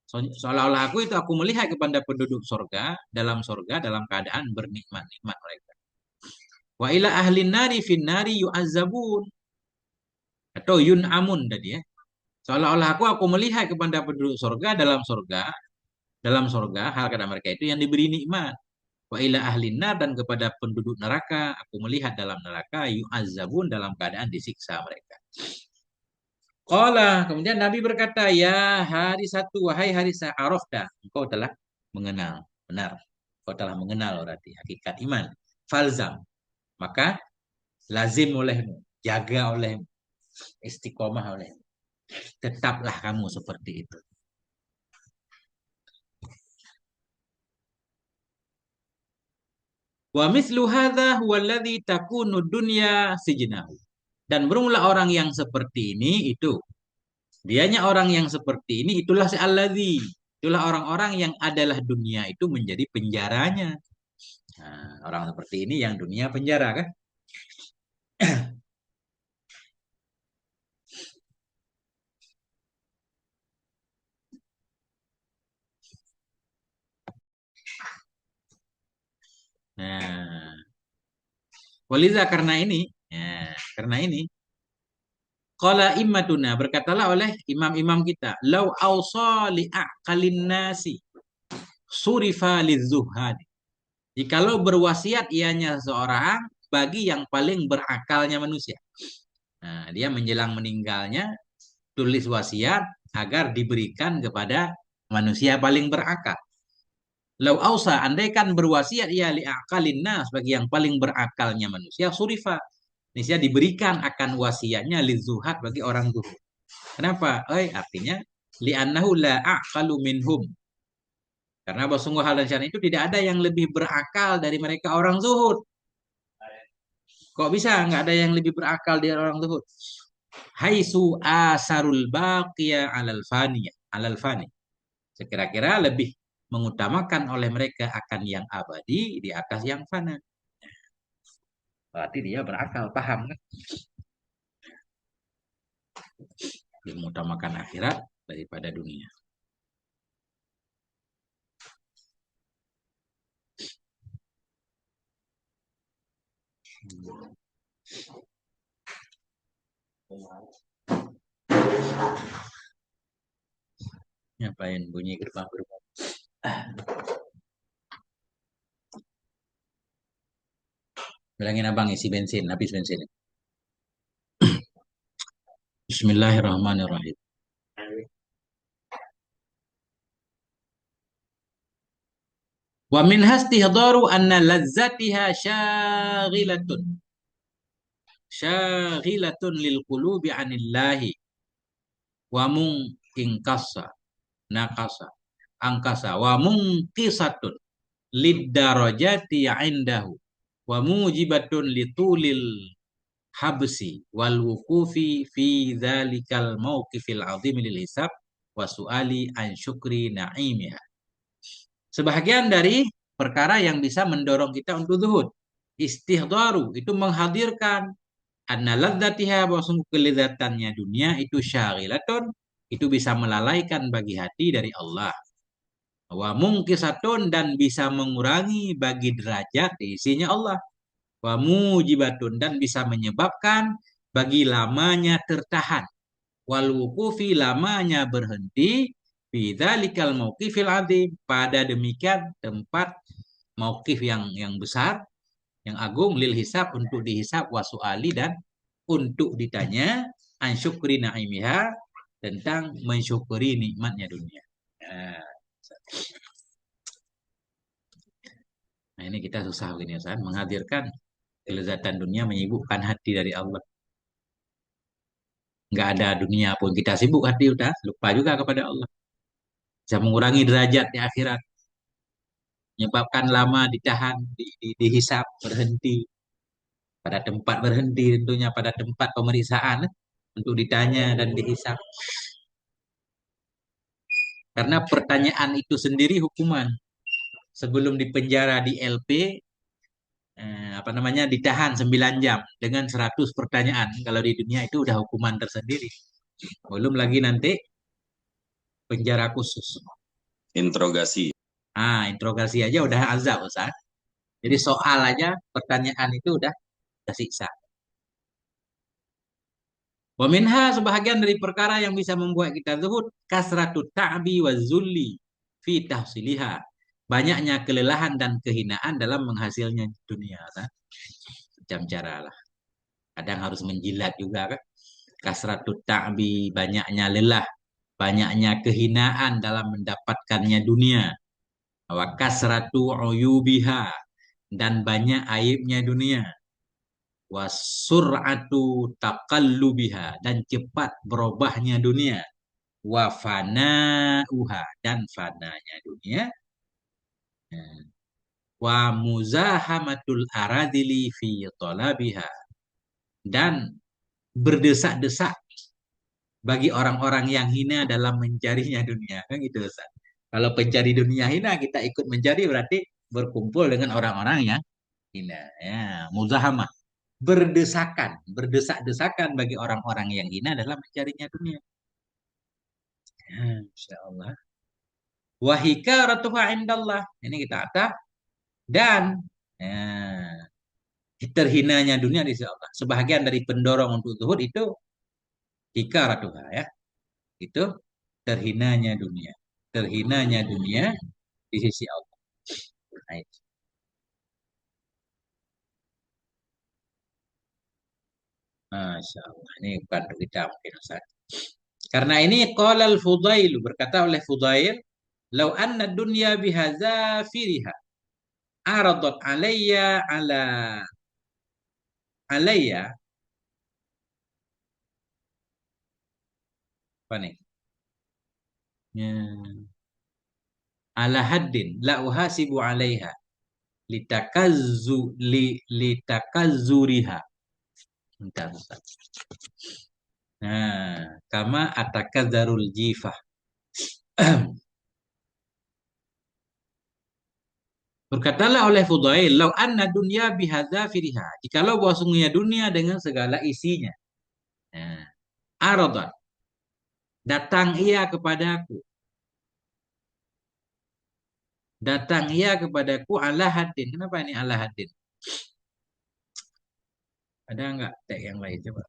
Seolah-olah aku melihat kepada penduduk surga dalam keadaan bernikmat-nikmat mereka. Wa ila ahlin nari fin nari yu'azzabun. Atau yun'amun tadi ya. Seolah-olah aku melihat kepada penduduk dalam surga hal kata mereka itu yang diberi nikmat. Wa ila ahlin nar dan kepada penduduk neraka aku melihat dalam neraka yu'azzabun dalam keadaan disiksa mereka. Qala kemudian Nabi berkata, "Ya Harisatu wahai Harisah, arafta, engkau telah mengenal." Benar. Engkau telah mengenal berarti hakikat iman. Falzam. Maka lazim olehmu, jaga olehmu, istiqomah olehmu. Tetaplah kamu seperti itu. Wa mislu hadza huwa alladhi takunu dunya sijnahu. Dan bermula orang yang seperti ini itu dianya orang yang seperti ini itulah alladzi. Itulah orang-orang yang adalah dunia itu menjadi penjaranya. Nah, orang seperti ini yang dunia penjara kan? Waliza karena ini qala immatuna berkatalah oleh imam-imam kita, lau awsa li aqalin nasi surifa lizuhad. Jikalau berwasiat ianya seorang bagi yang paling berakalnya manusia. Nah, dia menjelang meninggalnya tulis wasiat agar diberikan kepada manusia paling berakal. Lau ausa, andaikan berwasiat ia li'akalin nas bagi yang paling berakalnya manusia, surifa. Manusia diberikan akan wasiatnya lizuhad bagi orang zuhud. Kenapa? Artinya li'annahu la aqalu minhum. Karena bahwa sungguh hal dan syar'i itu tidak ada yang lebih berakal dari mereka orang zuhud. Kok bisa nggak ada yang lebih berakal dari orang zuhud? Haitsu asarul baqiya alal fani. Sekira-kira lebih mengutamakan oleh mereka akan yang abadi di atas yang fana. Berarti dia berakal, paham kan? Dia mengutamakan akhirat daripada dunia. Ngapain bunyi gerbang-gerbang? Bilangin abang isi bensin, habis bensin. Bismillahirrahmanirrahim. Wa min hastihdharu anna lazzatiha syaghilatun lil qulubi anillahi wa ingkasa nakasa angkasa wa mungkisatun lid darajati indahu wa mujibatun litulil habsi wal wukufi fi dzalikal mauqifil azim lil hisab wa suali an syukri naimiha. Sebahagian dari perkara yang bisa mendorong kita untuk zuhud. Istihdharu itu menghadirkan anna ladzatiha, bahwa sungguh kelezatannya dunia itu syaghilatun, itu bisa melalaikan bagi hati dari Allah. Wa mungkisatun, dan bisa mengurangi bagi derajat diisinya Allah. Wa mujibatun, dan bisa menyebabkan bagi lamanya tertahan. Wal wuqufi, lamanya berhenti. Bidzalikal mauqifil azim, pada demikian tempat mauqif yang besar, yang agung, lil hisab, untuk dihisab, wasuali, dan untuk ditanya, an syukri naimiha, tentang mensyukuri nikmatnya dunia. Nah, ini kita susah begini, Ustaz, menghadirkan kelezatan dunia menyibukkan hati dari Allah. Nggak ada dunia pun kita sibuk hati, udah lupa juga kepada Allah. Bisa mengurangi derajat di akhirat, menyebabkan lama ditahan, dihisap, berhenti. Pada tempat berhenti tentunya, pada tempat pemeriksaan untuk ditanya dan dihisap. Karena pertanyaan itu sendiri hukuman. Sebelum dipenjara di LP, ditahan 9 jam dengan 100 pertanyaan. Kalau di dunia itu udah hukuman tersendiri. Belum lagi nanti penjara khusus. Interogasi. Interogasi aja udah azab, Ustaz. Jadi soal aja, pertanyaan itu udah siksa. Wa minha, sebahagian dari perkara yang bisa membuat kita zuhud, kasratut ta'bi wa zulli fi tahsiliha. Banyaknya kelelahan dan kehinaan dalam menghasilnya dunia. Kan? Macam cara lah. Kadang harus menjilat juga kan. Kasratut ta'bi, banyaknya lelah. Banyaknya kehinaan dalam mendapatkannya dunia. Wa kasratu uyubiha, dan banyak aibnya dunia. Wasur'atu taqallubiha, dan cepat berubahnya dunia. Wa fana'uha, dan fananya dunia. Wa muzahamatul aradili fi talabiha, dan berdesak-desak bagi orang-orang yang hina dalam mencarinya dunia. Kan gitu, Ustaz. Kalau pencari dunia hina, kita ikut mencari, berarti berkumpul dengan orang-orang yang hina. Ya, muzahamah. Berdesak-desakan bagi orang-orang yang hina dalam mencarinya dunia. Ya, Insya Allah. Wahikaratuha indallah. Ini kita kata. Dan terhinanya dunia di sisi Allah. Sebahagian dari pendorong untuk zuhud itu hikaratuha ya. Itu terhinanya dunia. Terhinanya dunia di sisi Allah. Nah, itu. Masya Allah. Ini bukan untuk kita mungkin Ustaz. Karena ini qala al-Fudail, berkata oleh Fudail, "Lau anna dunya bihazafiriha aradat alayya apa nih? Ya, ala haddin la uhasibu alaiha litakazzuriha." Bentar, bentar. Nah, kama atakadzarul jifah. Berkatalah oleh Fudail, "Lau anna dunya bihadzafiriha." Jikalau bahwasanya dunia dengan segala isinya. Nah, aradat, datang ia kepadaku. Datang ia kepadaku ala haddin. Kenapa ini ala haddin? Ada enggak teks yang lain coba?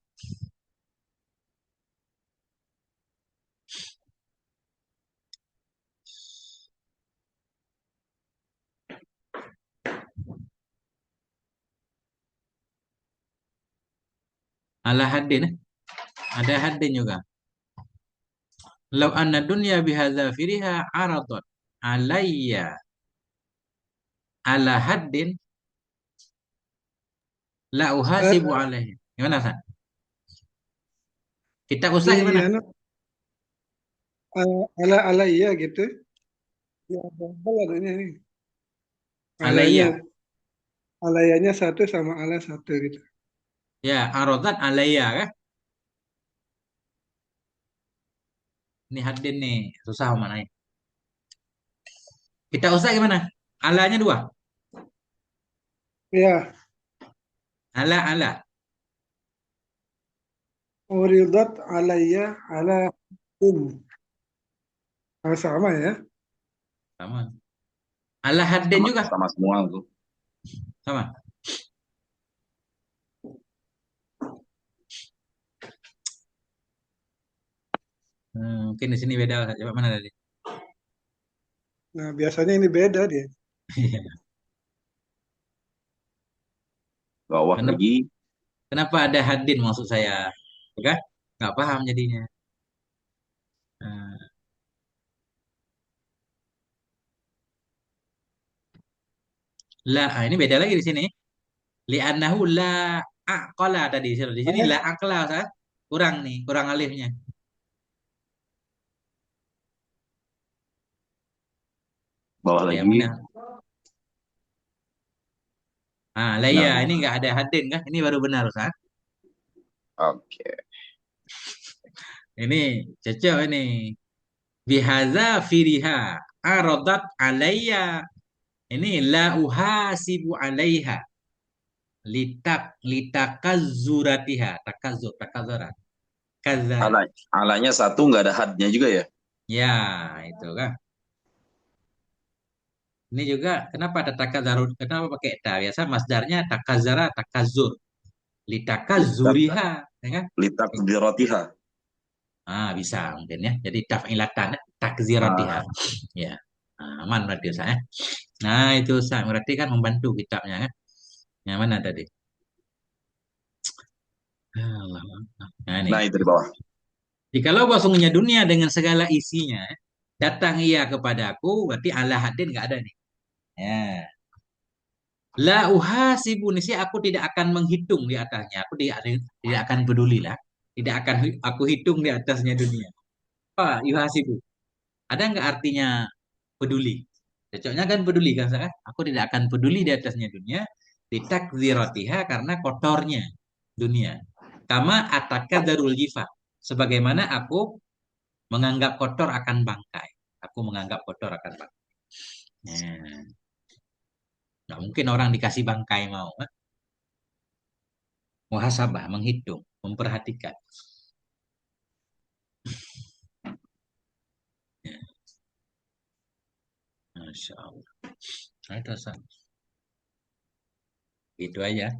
Ala haddin. Ada haddin juga. Lau anna dunya bihadzafiriha aradat alayya ala haddin la uhasibu alaihi. Gimana, San? Kita usah Di gimana? anu, ala iya gitu. Ya, double adanya ini. Alanya, Alayya. alayanya satu sama ala satu gitu. Ya, aradat alayya kan? Ini haddin nih, susah mana? Kita usah gimana? Alanya dua. Ya, Ala. uridat alayya ala um. Sama ya. Sama. Ala haddin Sama, juga. sama semua tuh. Sama. Mungkin di sini beda. Coba mana tadi? Nah, biasanya ini beda dia. Bawah Kenapa, lagi. kenapa ada haddin maksud saya? Bukan? Nggak paham jadinya. Nah, ini beda lagi di sini. Li'annahu la aqala tadi. Di sini la aqla, Ustaz. Kurang nih, kurang alifnya. Bawah Yang lagi. mana? Lah iya, Nah, ini nggak ada haddin kan? Ini baru benar, Ustaz. oke. Ini cocok ini. Bihaza firiha aradat alayya. Ini la uhasibu alaiha litakazzuratiha. Takazzurat. Kazzara. Alanya satu nggak ada hadnya juga ya? Ya, itu kan. Ini juga kenapa ada takazarut? Kenapa pakai ta? Biasa masdarnya takazara, takazur. Litak, Litakazzuriha, ya kan? litak dirotiha. Bisa mungkin ya. Jadi taf'ilatan, takziratiha. Ah, Ya. Aman berarti saya. Nah, itu saya berarti kan membantu kitabnya kan. Yang mana tadi? Allah. Nah, ini. nah itu di bawah. Jikalau bahwasanya dunia dengan segala isinya, datang ia kepadaku, berarti ala hadin nggak ada nih. Ya. La uhasibu nisi aku tidak akan menghitung di atasnya. Aku tidak akan peduli lah. Tidak akan aku hitung di atasnya dunia. Apa yuhasibu? Ada nggak artinya peduli? Cocoknya kan peduli kan saya? Aku tidak akan peduli di atasnya dunia. Ditakziratiha karena kotornya dunia. Kama ataka darul jifa. Sebagaimana aku menganggap kotor akan bangkai. Aku menganggap kotor akan bangkai. Nah, nggak mungkin orang dikasih bangkai mau. Kan? Muhasabah, menghitung, memperhatikan. Ya, Masya Allah. Nah, itu Ustaz. Itu aja.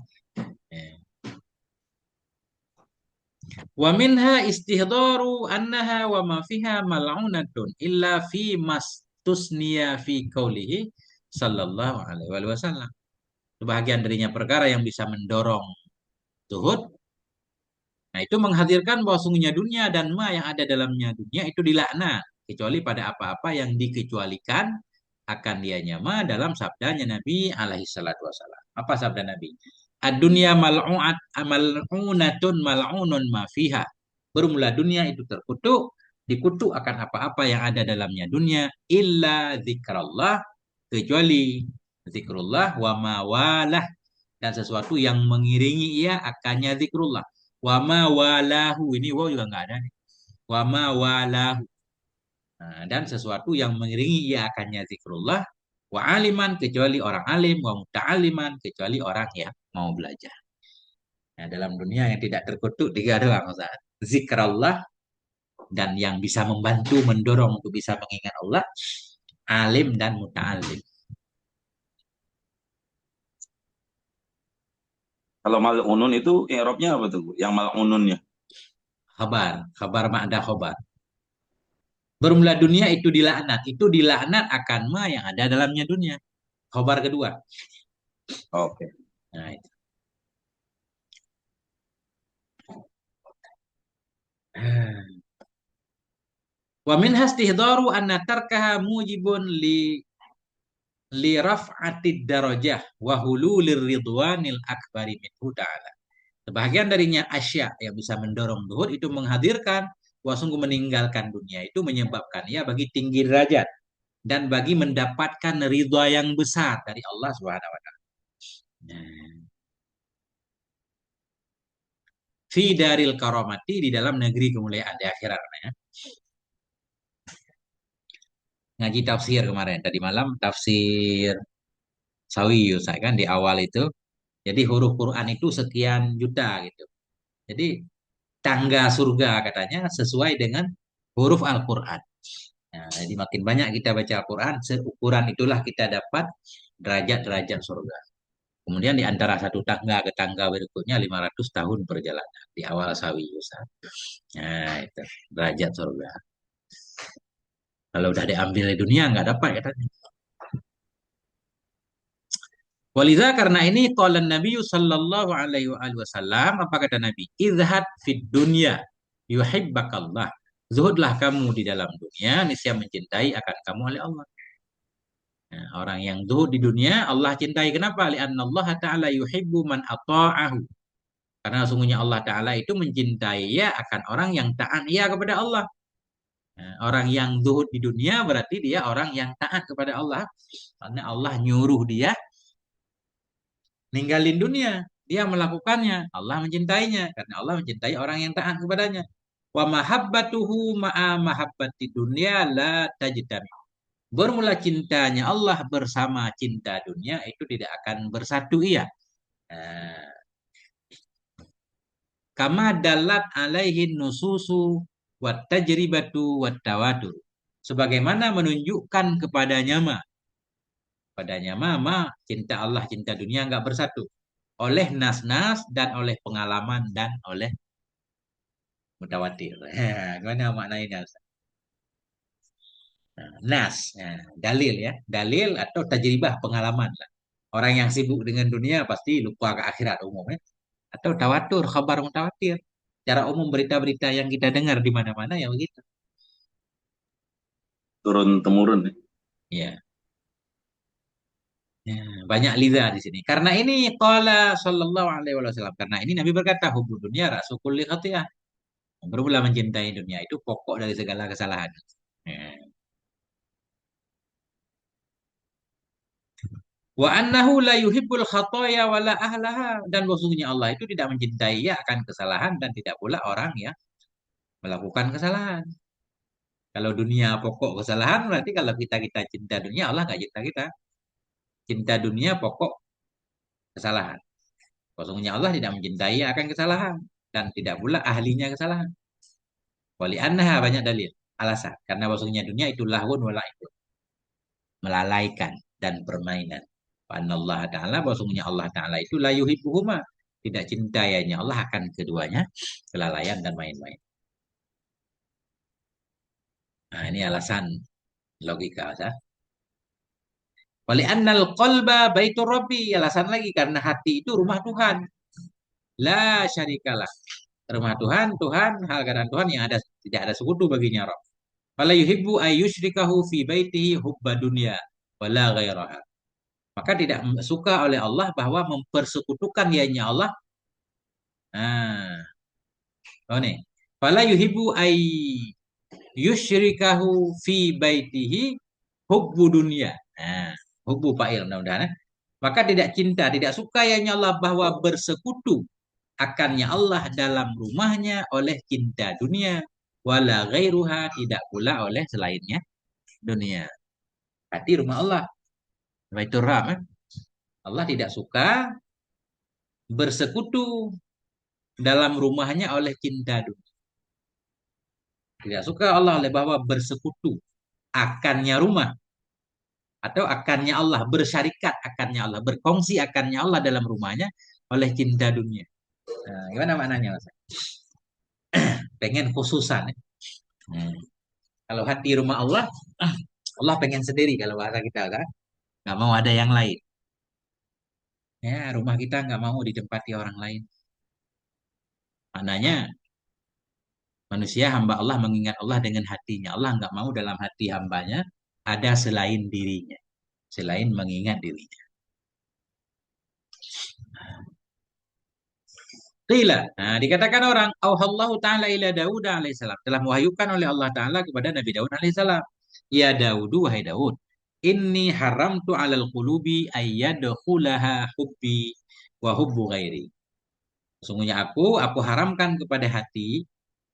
Wa minha istihdaru annaha wa ma fiha mal'unatun illa fi mastusniya fi qaulihi sallallahu alaihi wasallam. Sebahagian darinya perkara yang bisa mendorong zuhud. Nah, itu menghadirkan bahwa sungguhnya dunia dan ma yang ada dalamnya dunia itu dilaknat kecuali pada apa-apa yang dikecualikan akan dianya ma dalam sabdanya Nabi alaihi salatu wasallam. Apa sabda Nabi? Ad-dunya mal'unatun mal'unun ma fiha. Bermula dunia itu terkutuk, dikutuk akan apa-apa yang ada dalamnya dunia illa zikrullah, kecuali zikrullah wa mawalah, dan sesuatu yang mengiringi ia akannya zikrullah. Wa ma walahu, ini wow juga nggak ada nih. Wa ma walahu. Nah, dan sesuatu yang mengiringi ia akannya zikrullah. Wa aliman, kecuali orang alim. Wa muta'aliman, kecuali orang yang mau belajar. Nah, dalam dunia yang tidak terkutuk tiga doang, Ustaz. Zikrullah, dan yang bisa membantu mendorong untuk bisa mengingat Allah, alim dan muta'alim. Kalau mal'unun itu i'rabnya apa tuh, Bu? Yang mal'ununnya. Khabar ma'da khabar. Bermula dunia itu dilaknat akan ma yang ada dalamnya dunia. Khabar kedua. Oke. Nah, itu. Wa min hastihdaru anna tarkaha mujibun li raf'atid darajah wa hululir ridwanil akbari minhu ta'ala. Sebahagian darinya asya yang bisa mendorong zuhud itu menghadirkan bahwa sungguh meninggalkan dunia itu menyebabkan ia bagi tinggi derajat dan bagi mendapatkan ridha yang besar dari Allah Subhanahu wa taala. Fi daril karamati, di dalam negeri kemuliaan di akhirat, ya. Ngaji tafsir kemarin tadi malam, tafsir Sawi Yusai kan di awal itu. Jadi huruf Quran itu sekian juta gitu. Jadi tangga surga katanya sesuai dengan huruf Al-Quran. Nah, jadi makin banyak kita baca Al-Quran, seukuran itulah kita dapat derajat-derajat surga. Kemudian di antara satu tangga ke tangga berikutnya 500 tahun perjalanan di awal Sawi Yusai. Nah, itu derajat surga. Kalau udah diambil di dunia nggak dapat katanya. Waliza, karena ini qala Nabi sallallahu alaihi wasallam, apa kata Nabi? Izhad fid dunya yuhibbakallah. Zuhudlah kamu di dalam dunia, niscaya mencintai akan kamu oleh Allah. Nah, orang yang zuhud di dunia Allah cintai. Kenapa? Li'anna Allah Ta'ala yuhibbu man ata'ahu. Karena sungguhnya Allah Ta'ala itu mencintai ya akan orang yang taat ya kepada Allah. Nah, orang yang zuhud di dunia berarti dia orang yang taat kepada Allah. Karena Allah nyuruh dia ninggalin dunia, dia melakukannya. Allah mencintainya karena Allah mencintai orang yang taat kepadanya. Wa mahabbatuhu ma'a mahabbati dunya la tajtami. Bermula cintanya Allah bersama cinta dunia itu tidak akan bersatu ia. Nah, kama dalat alaihin nususu wat tajribatu wat tawatur. Sebagaimana menunjukkan kepadanya cinta Allah, cinta dunia nggak bersatu oleh nas-nas dan oleh pengalaman dan oleh mutawatir. Gimana maknanya, Ustaz? Nah, nas, nah, dalil ya, dalil atau tajribah, pengalaman lah. Orang yang sibuk dengan dunia pasti lupa ke akhirat umumnya. Atau tawatur, kabar mutawatir. Secara umum berita-berita yang kita dengar di mana-mana ya begitu. Turun temurun. Ya. Ya, banyak liza di sini. Karena ini qala sallallahu alaihi wasallam. Karena ini Nabi berkata, hubbud dunya rasul kulli khati'ah. Bermula mencintai dunia itu pokok dari segala kesalahan. Ya. Wa annahu la yuhibbul khataya wala ahlaha, dan sesungguhnya Allah itu tidak mencintai ya akan kesalahan dan tidak pula orang yang melakukan kesalahan. Kalau dunia pokok kesalahan, berarti kalau kita cinta dunia, Allah nggak cinta kita. Cinta dunia pokok kesalahan. Sesungguhnya Allah tidak mencintai ya akan kesalahan dan tidak pula ahlinya kesalahan. Wali annaha, banyak dalil alasan karena sesungguhnya dunia itu lahun wala itu, melalaikan dan permainan. Allah Ta'ala, bahwasanya Allah Ta'ala itu la yuhibbuhuma, tidak cinta ianya Allah akan keduanya kelalaian dan main-main. Nah, ini alasan logika. Wali annal qalba baitur rabbi, alasan lagi karena hati itu rumah Tuhan. La syarikalah. Rumah Tuhan, hal keadaan Tuhan yang ada tidak ada sekutu baginya Rabb. Fala yuhibbu ayyushrikahu fi baitihi hubba dunya wala ghairaha. Maka tidak suka oleh Allah bahwa mempersekutukan ianya Allah. Nah, oh nih. Fala yuhibbu ayyushrikahu fi baitihi hubbu dunya. Nah, hubbu fa'il mudah-mudahan. Maka tidak cinta, tidak suka ianya Allah bahwa bersekutu akannya Allah dalam rumahnya oleh cinta dunia. Wala ghairuha, tidak pula oleh selainnya dunia. Hati rumah Allah. Baitur Rahman. Allah tidak suka bersekutu dalam rumahnya oleh cinta dunia. Tidak suka Allah oleh bahwa bersekutu akannya rumah. Atau akannya Allah, bersyarikat akannya Allah, berkongsi akannya Allah dalam rumahnya oleh cinta dunia. Nah, gimana maknanya Mas? Pengen khususan. Ya? Kalau hati rumah Allah, Allah pengen sendiri kalau bahasa kita kan. Nggak mau ada yang lain. Ya, rumah kita nggak mau ditempati orang lain. Maknanya manusia hamba Allah mengingat Allah dengan hatinya. Allah nggak mau dalam hati hambanya ada selain dirinya. Selain mengingat dirinya. Qila. Nah, dikatakan orang, auhallahu ta'ala ila Daud alaihissalam. Telah mewahyukan oleh Allah Ta'ala kepada Nabi Daud alaihissalam. Ya Daudu, wahai Daud. Inni haramtu alal qulubi ayyadkhulaha hubbi wa hubbu ghairi. Sesungguhnya aku haramkan kepada hati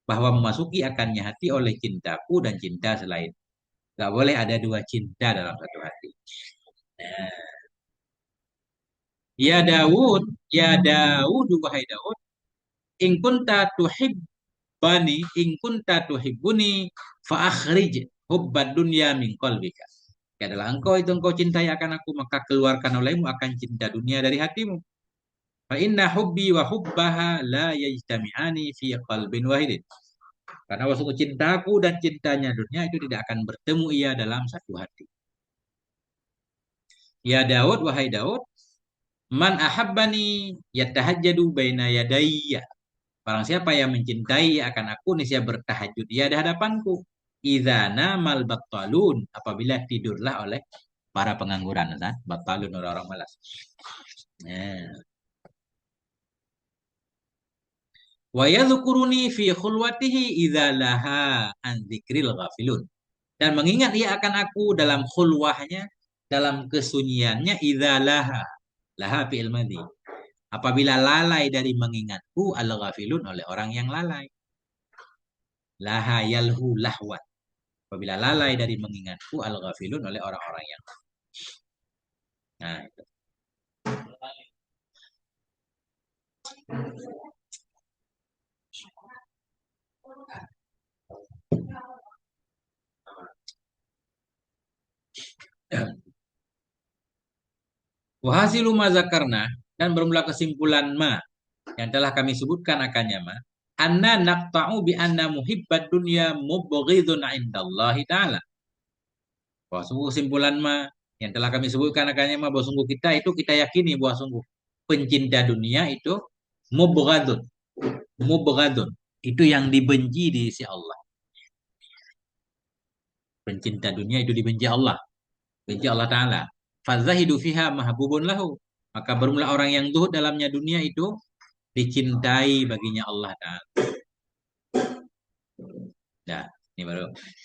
bahwa memasuki akannya hati oleh cintaku dan cinta selain. Gak boleh ada dua cinta dalam satu hati. Nah. Ya Daud, wahai Daud, in kunta tuhibbuni fa akhrij hubbad dunya min qalbika. Adalah engkau cintai akan aku, maka keluarkan olehmu akan cinta dunia dari hatimu. Fa inna hubbi wa hubbaha la yajtami'ani fi qalbin wahidin. Karena sungguh cintaku dan cintanya dunia itu tidak akan bertemu ia dalam satu hati. Ya Daud, wahai Daud, man ahabbani yatahajjadu baina yadayya. Barang siapa yang mencintai akan aku, niscaya bertahajud ia di hadapanku. Idza namal battalun, apabila tidurlah oleh para pengangguran, kan? Battalun orang-orang malas. Nah. Wa yadhkuruni fi khulwatihi idza laha an dzikril ghafilun. Dan mengingat ia akan aku dalam khulwahnya, dalam kesunyiannya, idza laha. Laha fi'il madhi. Apabila lalai dari mengingatku, al-ghafilun, oleh orang yang lalai. Laha yalhu lahwat. Apabila lalai dari mengingatku, al-ghafilun, oleh orang-orang yang lalai. Nah, itu. Wahasilu ma zakarna, dan bermula kesimpulan ma yang telah kami sebutkan akannya ma, anna naqta'u bi anna muhibbat dunya mubghidun 'indallahi ta'ala. Bahwa sungguh kesimpulan ma yang telah kami sebutkan akannya ma, bahwa sungguh kita yakini bahwa sungguh pencinta dunia itu mubghadun. Mubghadun itu yang dibenci di sisi Allah. Pencinta dunia itu dibenci Allah. Benci Allah Ta'ala. Fazahidu fiha mahbubun lahu. Maka bermula orang yang zuhud dalamnya dunia itu dicintai baginya Allah Ta'ala. Nah, ini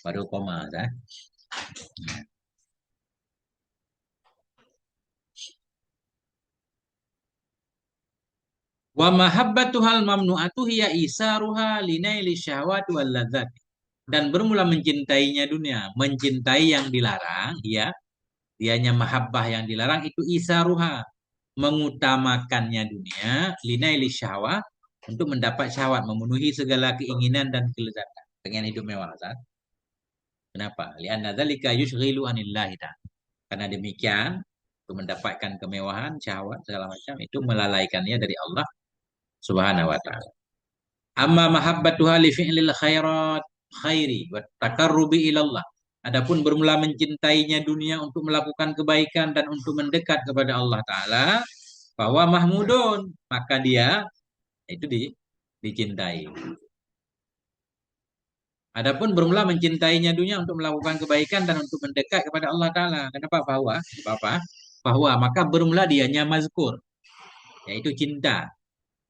baru koma. Kan? Wa mahabbatuhal mamnu'atu hiya isaruha linaili syahwati wal ladzat. Dan bermula mencintainya dunia, mencintai yang dilarang, ya. Dianya mahabbah yang dilarang itu isaruha, mengutamakannya dunia, linaili syahwat, untuk mendapat syahwat, memenuhi segala keinginan dan kelezatan. Pengen hidup mewah, kan? Kenapa? Li'anna dzalika yushghilu anillahi ta'ala. Karena demikian, untuk mendapatkan kemewahan, syahwat segala macam itu melalaikannya dari Allah Subhanahu wa ta'ala. Amma mahabbatuha li fi'lil khairi wa takarrubi ilallah. Adapun bermula mencintainya dunia untuk melakukan kebaikan dan untuk mendekat kepada Allah Ta'ala, bahwa mahmudun, maka dia itu dicintai. Adapun bermula mencintainya dunia untuk melakukan kebaikan dan untuk mendekat kepada Allah Ta'ala. Kenapa bahwa? Bahwa maka bermula dianya mazkur, yaitu cinta.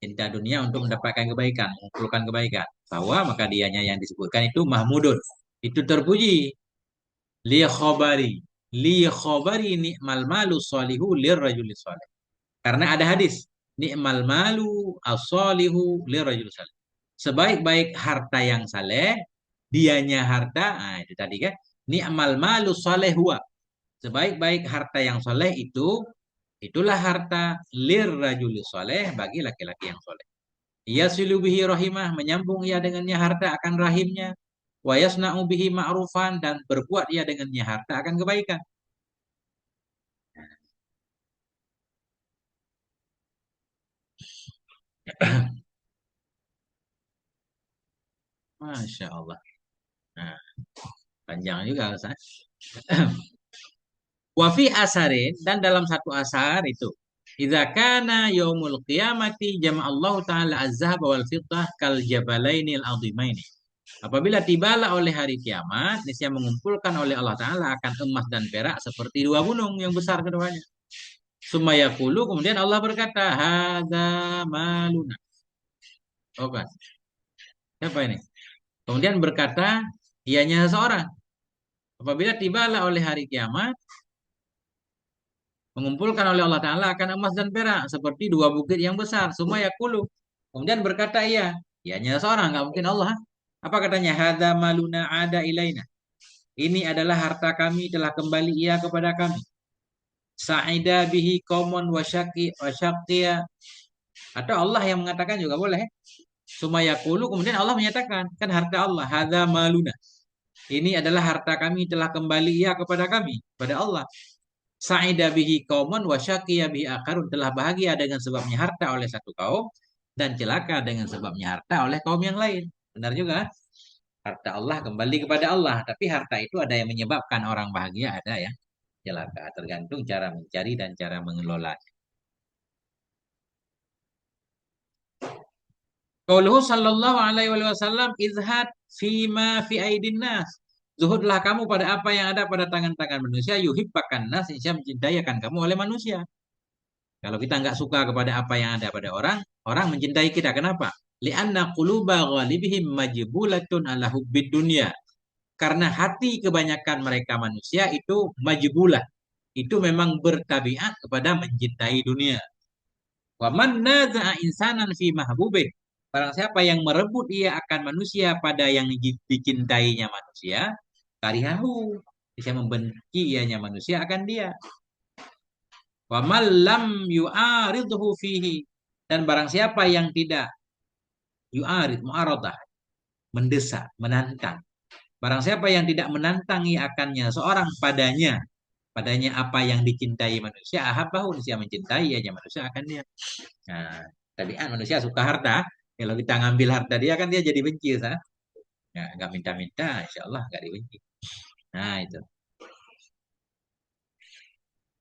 Cinta dunia untuk mendapatkan kebaikan, mengumpulkan kebaikan. Bahwa maka dianya yang disebutkan itu mahmudun. Itu terpuji. Li khobari ni'mal malu salihu lirrajuli salih. Karena ada hadis. Ni'mal malu as-salihu lirrajuli salih. Sebaik-baik harta yang saleh, dianya harta, nah itu tadi kan. Ni'mal malu salih huwa. Sebaik-baik harta yang saleh itulah harta lirrajuli saleh, bagi laki-laki yang saleh. Yasilu bihi rahimah, menyambung ia dengannya harta akan rahimnya. Wa yasna'u bihi ma'rufan, dan berbuat ia dengannya harta akan kebaikan. Masya Allah. Nah, panjang juga Ustaz. Wa fi asarin, dan dalam satu asar itu, idza kana yaumul qiyamati jama'allahu ta'ala az-zahab wal fiddah kal jabalainil azimaini. Apabila tibalah oleh hari kiamat, niscaya mengumpulkan oleh Allah Ta'ala akan emas dan perak seperti dua gunung yang besar keduanya. Sumayakulu, kemudian Allah berkata, hadza maluna. Oh kan? Siapa ini? Kemudian berkata, ianya seorang. Apabila tibalah oleh hari kiamat, mengumpulkan oleh Allah Ta'ala akan emas dan perak seperti dua bukit yang besar. Sumayakulu. Kemudian berkata ianya seorang, nggak mungkin Allah. Apa katanya? Hadza maluna ada ilaina. Ini adalah harta kami, telah kembali ia kepada kami. Sa'ida bihi qaumun wa syaqqiya. Atau Allah yang mengatakan juga boleh. Sumayaqulu, kemudian Allah menyatakan, kan harta Allah, hadza maluna. Ini adalah harta kami, telah kembali ia kepada kami, kepada Allah. Sa'ida bihi qaumun wa syaqqiya bihi akharun, telah bahagia dengan sebabnya harta oleh satu kaum dan celaka dengan sebabnya harta oleh kaum yang lain. Benar juga. Harta Allah kembali kepada Allah. Tapi harta itu ada yang menyebabkan orang bahagia, ada yang celaka. Tergantung cara mencari dan cara mengelola. Qauluhu sallallahu alaihi wasallam, izhad fima fi aidin nas. Zuhudlah kamu pada apa yang ada pada tangan-tangan manusia. Yuhibbakan nas, insya mencintai akan kamu oleh manusia. Kalau kita nggak suka kepada apa yang ada pada orang, orang mencintai kita. Kenapa? Li'anna quluba ghalibihim majbulatun ala hubbid dunya. Karena hati kebanyakan mereka manusia itu majbulah. Itu memang bertabiat kepada mencintai dunia. Wa man naza'a insanan fi mahbubin. Barang siapa yang merebut ia akan manusia pada yang dicintainya manusia, karihahu. Bisa membenci ianya manusia akan dia. Wa man lam yu'aridhu fihi. Dan barang siapa yang tidak yu'arid, mu'aradah, mendesak, menantang. Barang siapa yang tidak menantangi akannya seorang padanya apa yang dicintai manusia, ahabbahu, dia mencintai aja manusia akan dia. Nah, tabiat manusia suka harta. Kalau kita ngambil harta dia kan dia jadi benci, sah. Nah, nggak minta-minta, insya Allah nggak dibenci. Nah itu.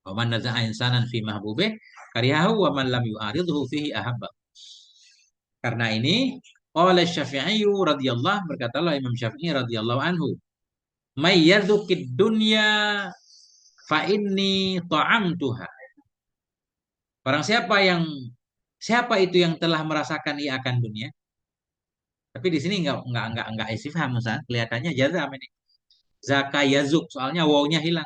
Wa man naza'a insanan fi mahbubih karihahu wa man lam yu'aridhu fihi ahabba. Karena ini, qala Syafi'i radhiyallahu, berkatalah Imam Syafi'i radhiyallahu anhu, may yadhukid dunya fa inni ta'amtuha. Barang siapa itu yang telah merasakan ia akan dunia. Tapi di sini enggak istifham, Ustaz. Kelihatannya jazam ini. Zaka yazuk, soalnya wawnya hilang.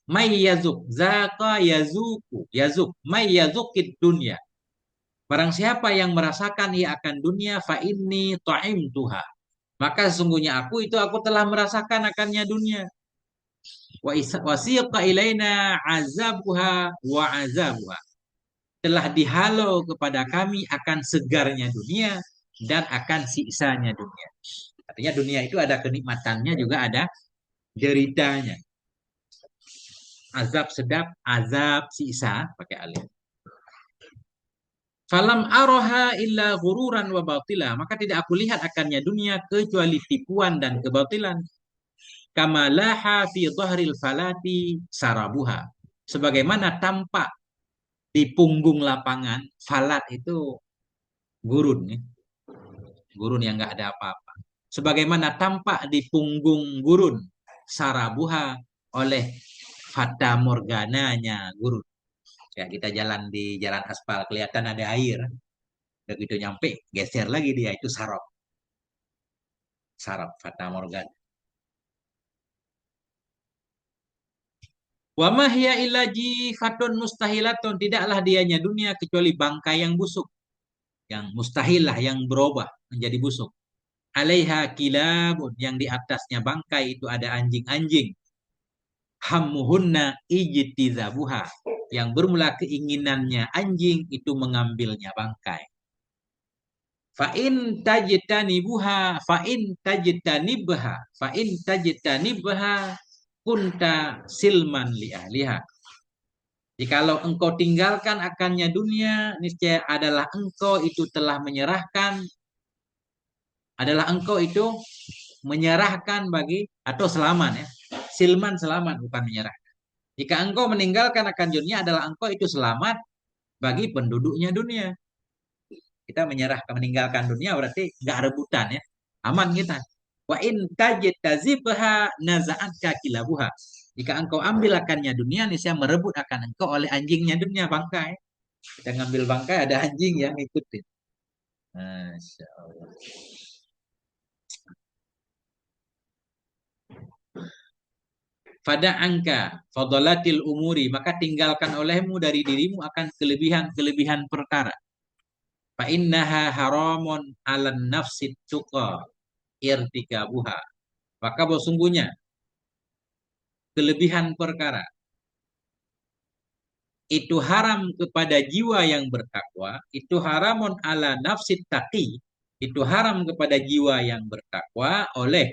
May yazuk, zaka yazuku, yazuk, may yazukid dunya. Barang siapa yang merasakan ia akan dunia, fa inni ta'imtuha. Maka sesungguhnya aku telah merasakan akannya dunia. Wa siqa ilaina azabuha wa azabuha. Telah dihalau kepada kami akan segarnya dunia dan akan siksanya dunia. Artinya dunia itu ada kenikmatannya, juga ada deritanya. Azab sedap, azab siksa, pakai alif. Falam aroha illa gururan wa batila. Maka tidak aku lihat akannya dunia kecuali tipuan dan kebatilan. Kama laha fi dhahril falati sarabuha. Sebagaimana tampak di punggung lapangan, falat itu gurun, ya. Gurun yang nggak ada apa-apa. Sebagaimana tampak di punggung gurun, sarabuha oleh fata morgananya gurun. Ya, kita jalan di jalan aspal, kelihatan ada air. Begitu nyampe, geser lagi dia, itu sarap. Sarap, fata morgana. Wa ma hiya illa jifatun mustahilatun. Tidaklah dianya dunia kecuali bangkai yang busuk. Yang mustahil lah, yang berubah menjadi busuk. Alaiha kilabun. Yang di atasnya bangkai itu ada anjing-anjing. Hammuhunna ijtizabuha. Yang bermula keinginannya anjing itu mengambilnya bangkai. Fa'in tajtanibuha, fa'in tajtanibha kunta silman li ahliha. Jikalau engkau tinggalkan akannya dunia, niscaya adalah engkau itu telah menyerahkan, bagi, atau selamat, ya. Silman selamat, bukan menyerahkan. Jika engkau meninggalkan akan dunia, adalah engkau itu selamat bagi penduduknya dunia. Kita meninggalkan dunia berarti nggak rebutan, ya. Aman kita. Wa in tajtazibha naza'atka kilabuha. Jika engkau ambil akannya dunia, niscaya merebut akan engkau oleh anjingnya dunia, bangkai. Kita ngambil bangkai, ada anjing yang ngikutin. Masya Allah. Pada angka fadalatil umuri, maka tinggalkan olehmu dari dirimu akan kelebihan-kelebihan perkara. Fa innaha haramun 'alan nafsit tuqa irtikabuha. Maka bahwa sungguhnya kelebihan perkara itu haram kepada jiwa yang bertakwa, itu haramun ala nafsit taqi, itu haram kepada jiwa yang bertakwa oleh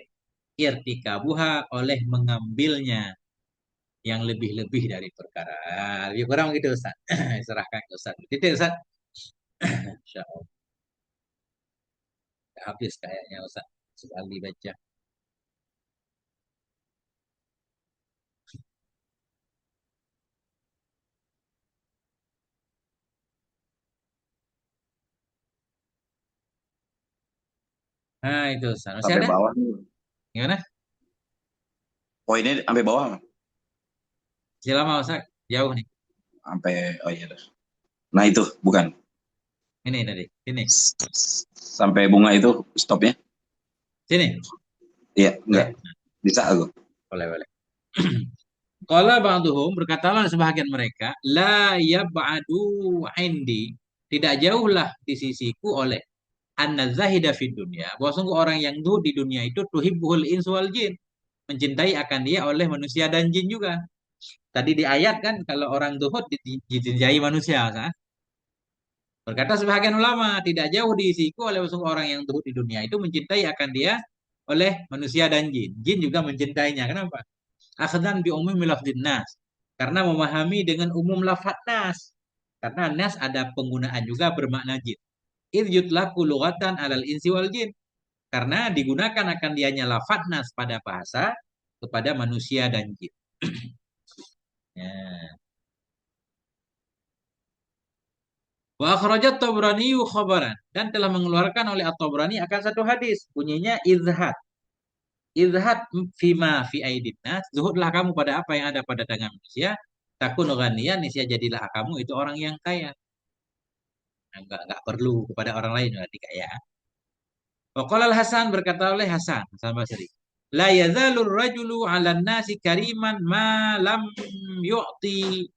irtikabuha, oleh mengambilnya yang lebih-lebih dari perkara. Lebih kurang gitu, Ustaz. Serahkan ke Ustaz. Titik, Ustaz. Insyaallah. Habis kayaknya, Ustaz. Sekali baca. Nah, itu Ustaz. Masih Sampai ada? bawah. Gimana? Poinnya sampai bawah. Masih lama, Ustaz. Jauh nih. Sampai, oh iya. Nah itu, bukan. Ini tadi. Sini. Sampai bunga itu stopnya. Sini. Iya, enggak. Bisa aku. Boleh. Qala ba'duhum, berkatalah sebahagian mereka, la yab'adu indi, tidak jauhlah di sisiku oleh anna zahida fid dunya, bahwa sungguh orang yang zuhud di dunia itu tuhibbuhul insu wal jin, mencintai akan dia oleh manusia dan jin juga. Tadi di ayat kan kalau orang zuhud dicintai manusia, kan? Berkata sebahagian ulama, tidak jauh di sisiku oleh sungguh orang yang zuhud di dunia itu mencintai akan dia oleh manusia dan jin. Jin juga mencintainya. Kenapa? Akhdan bi umumi lafdhin nas. Karena memahami dengan umum lafaz nas. Karena nas ada penggunaan juga bermakna jin. Idh yutlaku lughatan alal insi wal jin. Karena digunakan akan dianya lafaz nas pada bahasa kepada manusia dan jin. Ya. Wa akhrajat Tabrani khabaran, dan telah mengeluarkan oleh At-Tabrani akan satu hadis, bunyinya izhad fima fi aidin nas, zuhudlah kamu pada apa yang ada pada tangan manusia, takun ghaniyan, niscaya jadilah kamu itu orang yang kaya. Enggak perlu kepada orang lain berarti kaya. Wa qala Al-Hasan, berkata oleh Hasan Basri, la yazalur rajulu 'alan nasi kariman ma lam yu'ti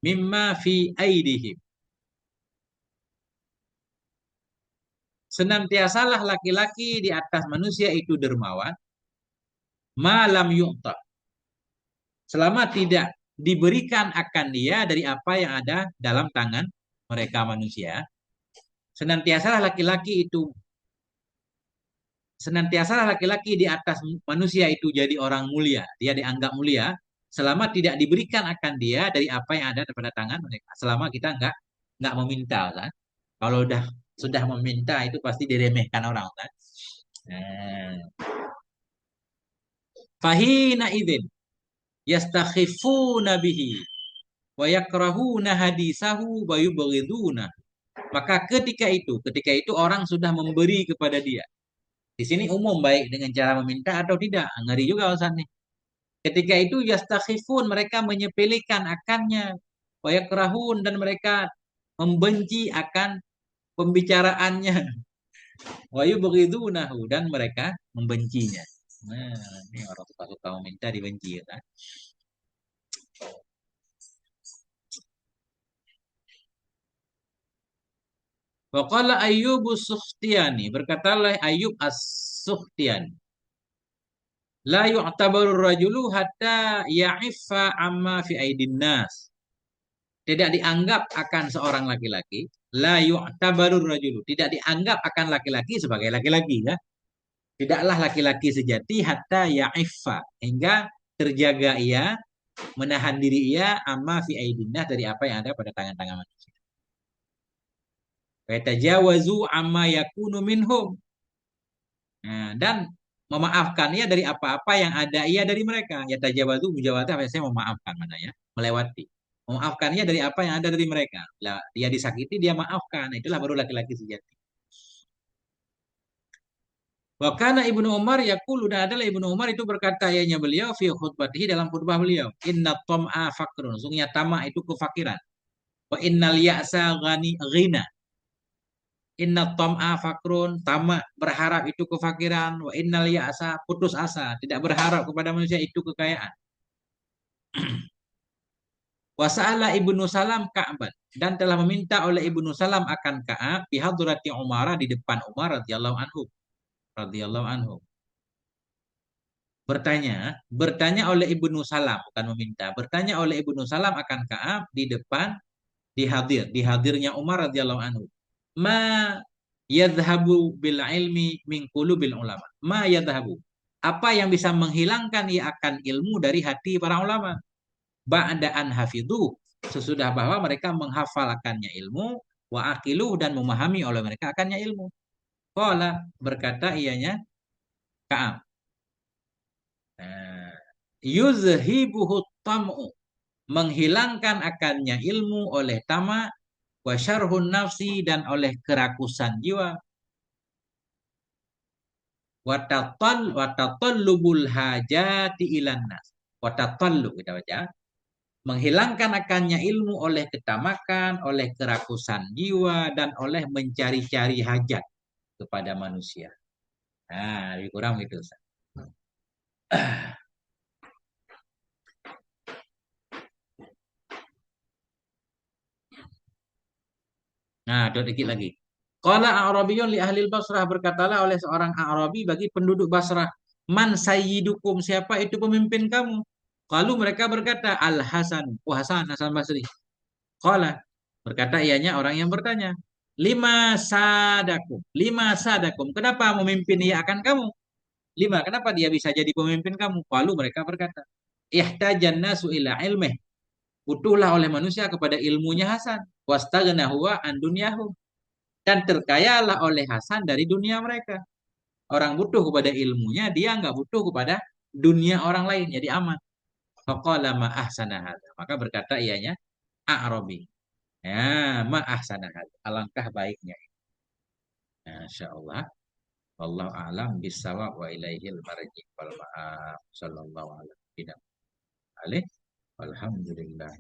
mimma fi aidihim. Senantiasalah laki-laki di atas manusia itu dermawan, malam yu'ta, selama tidak diberikan akan dia dari apa yang ada dalam tangan mereka manusia. Senantiasalah laki-laki di atas manusia itu jadi orang mulia, dia dianggap mulia, selama tidak diberikan akan dia dari apa yang ada pada tangan mereka. Selama kita nggak meminta, kan? Kalau sudah meminta itu pasti diremehkan orang, kan? Nah, fahina idzin yastakhifuna bihi wa yakrahuna hadisahu wa yubghiduna. Maka ketika itu orang sudah memberi kepada dia. Di sini umum baik dengan cara meminta atau tidak. Ngeri juga Ustaz nih. Ketika itu yastakhifun, mereka menyepelekan akannya. Wa yakrahun, dan mereka membenci akan pembicaraannya. Wa yubghidunahu, dan mereka membencinya. Nah, ini orang suka meminta dibenci, kan? Wa qala Ayyub as-Sukhtiyani, berkatalah Ayyub as-Sukhtiyani, la yu'tabaru rajulu hatta ya'iffa amma fi aidin nas. Tidak dianggap akan seorang laki-laki, la yu'tabaru rajulu, tidak dianggap akan laki-laki sebagai laki-laki, ya. Tidaklah laki-laki sejati hatta ya'iffa, hingga terjaga ia, menahan diri ia, amma fi aidin nas, dari apa yang ada pada tangan-tangan manusia. Wa tajawazu amma yakunu minhum. Nah, dan memaafkan ia dari apa-apa yang ada ia dari mereka. Ya tajawazu, mujawazah biasanya memaafkan, mana ya, melewati. Memaafkan ia dari apa yang ada dari mereka. Lah, dia disakiti, dia maafkan. Nah, itulah baru laki-laki sejati. Wa kana Ibnu Umar yaqulu, dan adalah Ibnu Umar itu berkata, ayahnya beliau fi khutbatihi, dalam khutbah beliau, inna tam'a fakrun, sungguhnya tamak itu kefakiran. Wa innal ya'sa ghina. Inna tam'a fakrun, tamak berharap itu kefakiran. Wa innal ya'sa, putus asa, tidak berharap kepada manusia itu kekayaan. Wa sa'ala Ibnu Salam Ka'ban, dan telah meminta oleh Ibnu Salam akan Ka'ab fi hadrati Umar, di depan Umar radhiyallahu anhu. Bertanya oleh Ibnu Salam, bukan meminta, bertanya oleh Ibnu Salam akan Ka'ab di depan, di hadirnya Umar radhiyallahu anhu. Ma yadhhabu bil ilmi min qulubil ulama. Ma yadhhabu, apa yang bisa menghilangkan ia akan ilmu dari hati para ulama. Ba'da an hafidhu, sesudah bahwa mereka menghafalkannya ilmu, wa aqilu, dan memahami oleh mereka akannya ilmu. Qala, berkata ianya Ka'ab, yuzhibuhu tam'u, menghilangkan akannya ilmu oleh tamak, wa syarhun nafsi, dan oleh kerakusan jiwa, watatallubul hajati ilan nas. Watatallu, kita baca, menghilangkan akannya ilmu oleh ketamakan, oleh kerakusan jiwa, dan oleh mencari-cari hajat kepada manusia. Nah, lebih kurang gitu, Ustaz. Nah, dikit lagi. Qala A'rabiyun li ahli Basrah, berkatalah oleh seorang A'rabi bagi penduduk Basrah, man sayyidukum, siapa itu pemimpin kamu? Lalu mereka berkata, Al-Hasan, Hasan Basri. Qala, berkata ianya orang yang bertanya, lima sadakum, kenapa memimpin ia akan kamu? Kenapa dia bisa jadi pemimpin kamu? Lalu mereka berkata, ihtajan nasu ila ilmih, butuhlah oleh manusia kepada ilmunya Hasan, wastaghna huwa an dunyahu, dan terkayalah oleh Hasan dari dunia mereka. Orang butuh kepada ilmunya, dia nggak butuh kepada dunia orang lain, jadi aman. Faqala ma ahsana hadza, maka berkata ianya A'rabi, ya ma ahsana hadza, alangkah baiknya. Masyaallah. Wallahu a'lam bissawab wa ilaihil marji wal ma'af. Sallallahu alaihi wasallam. Alhamdulillah.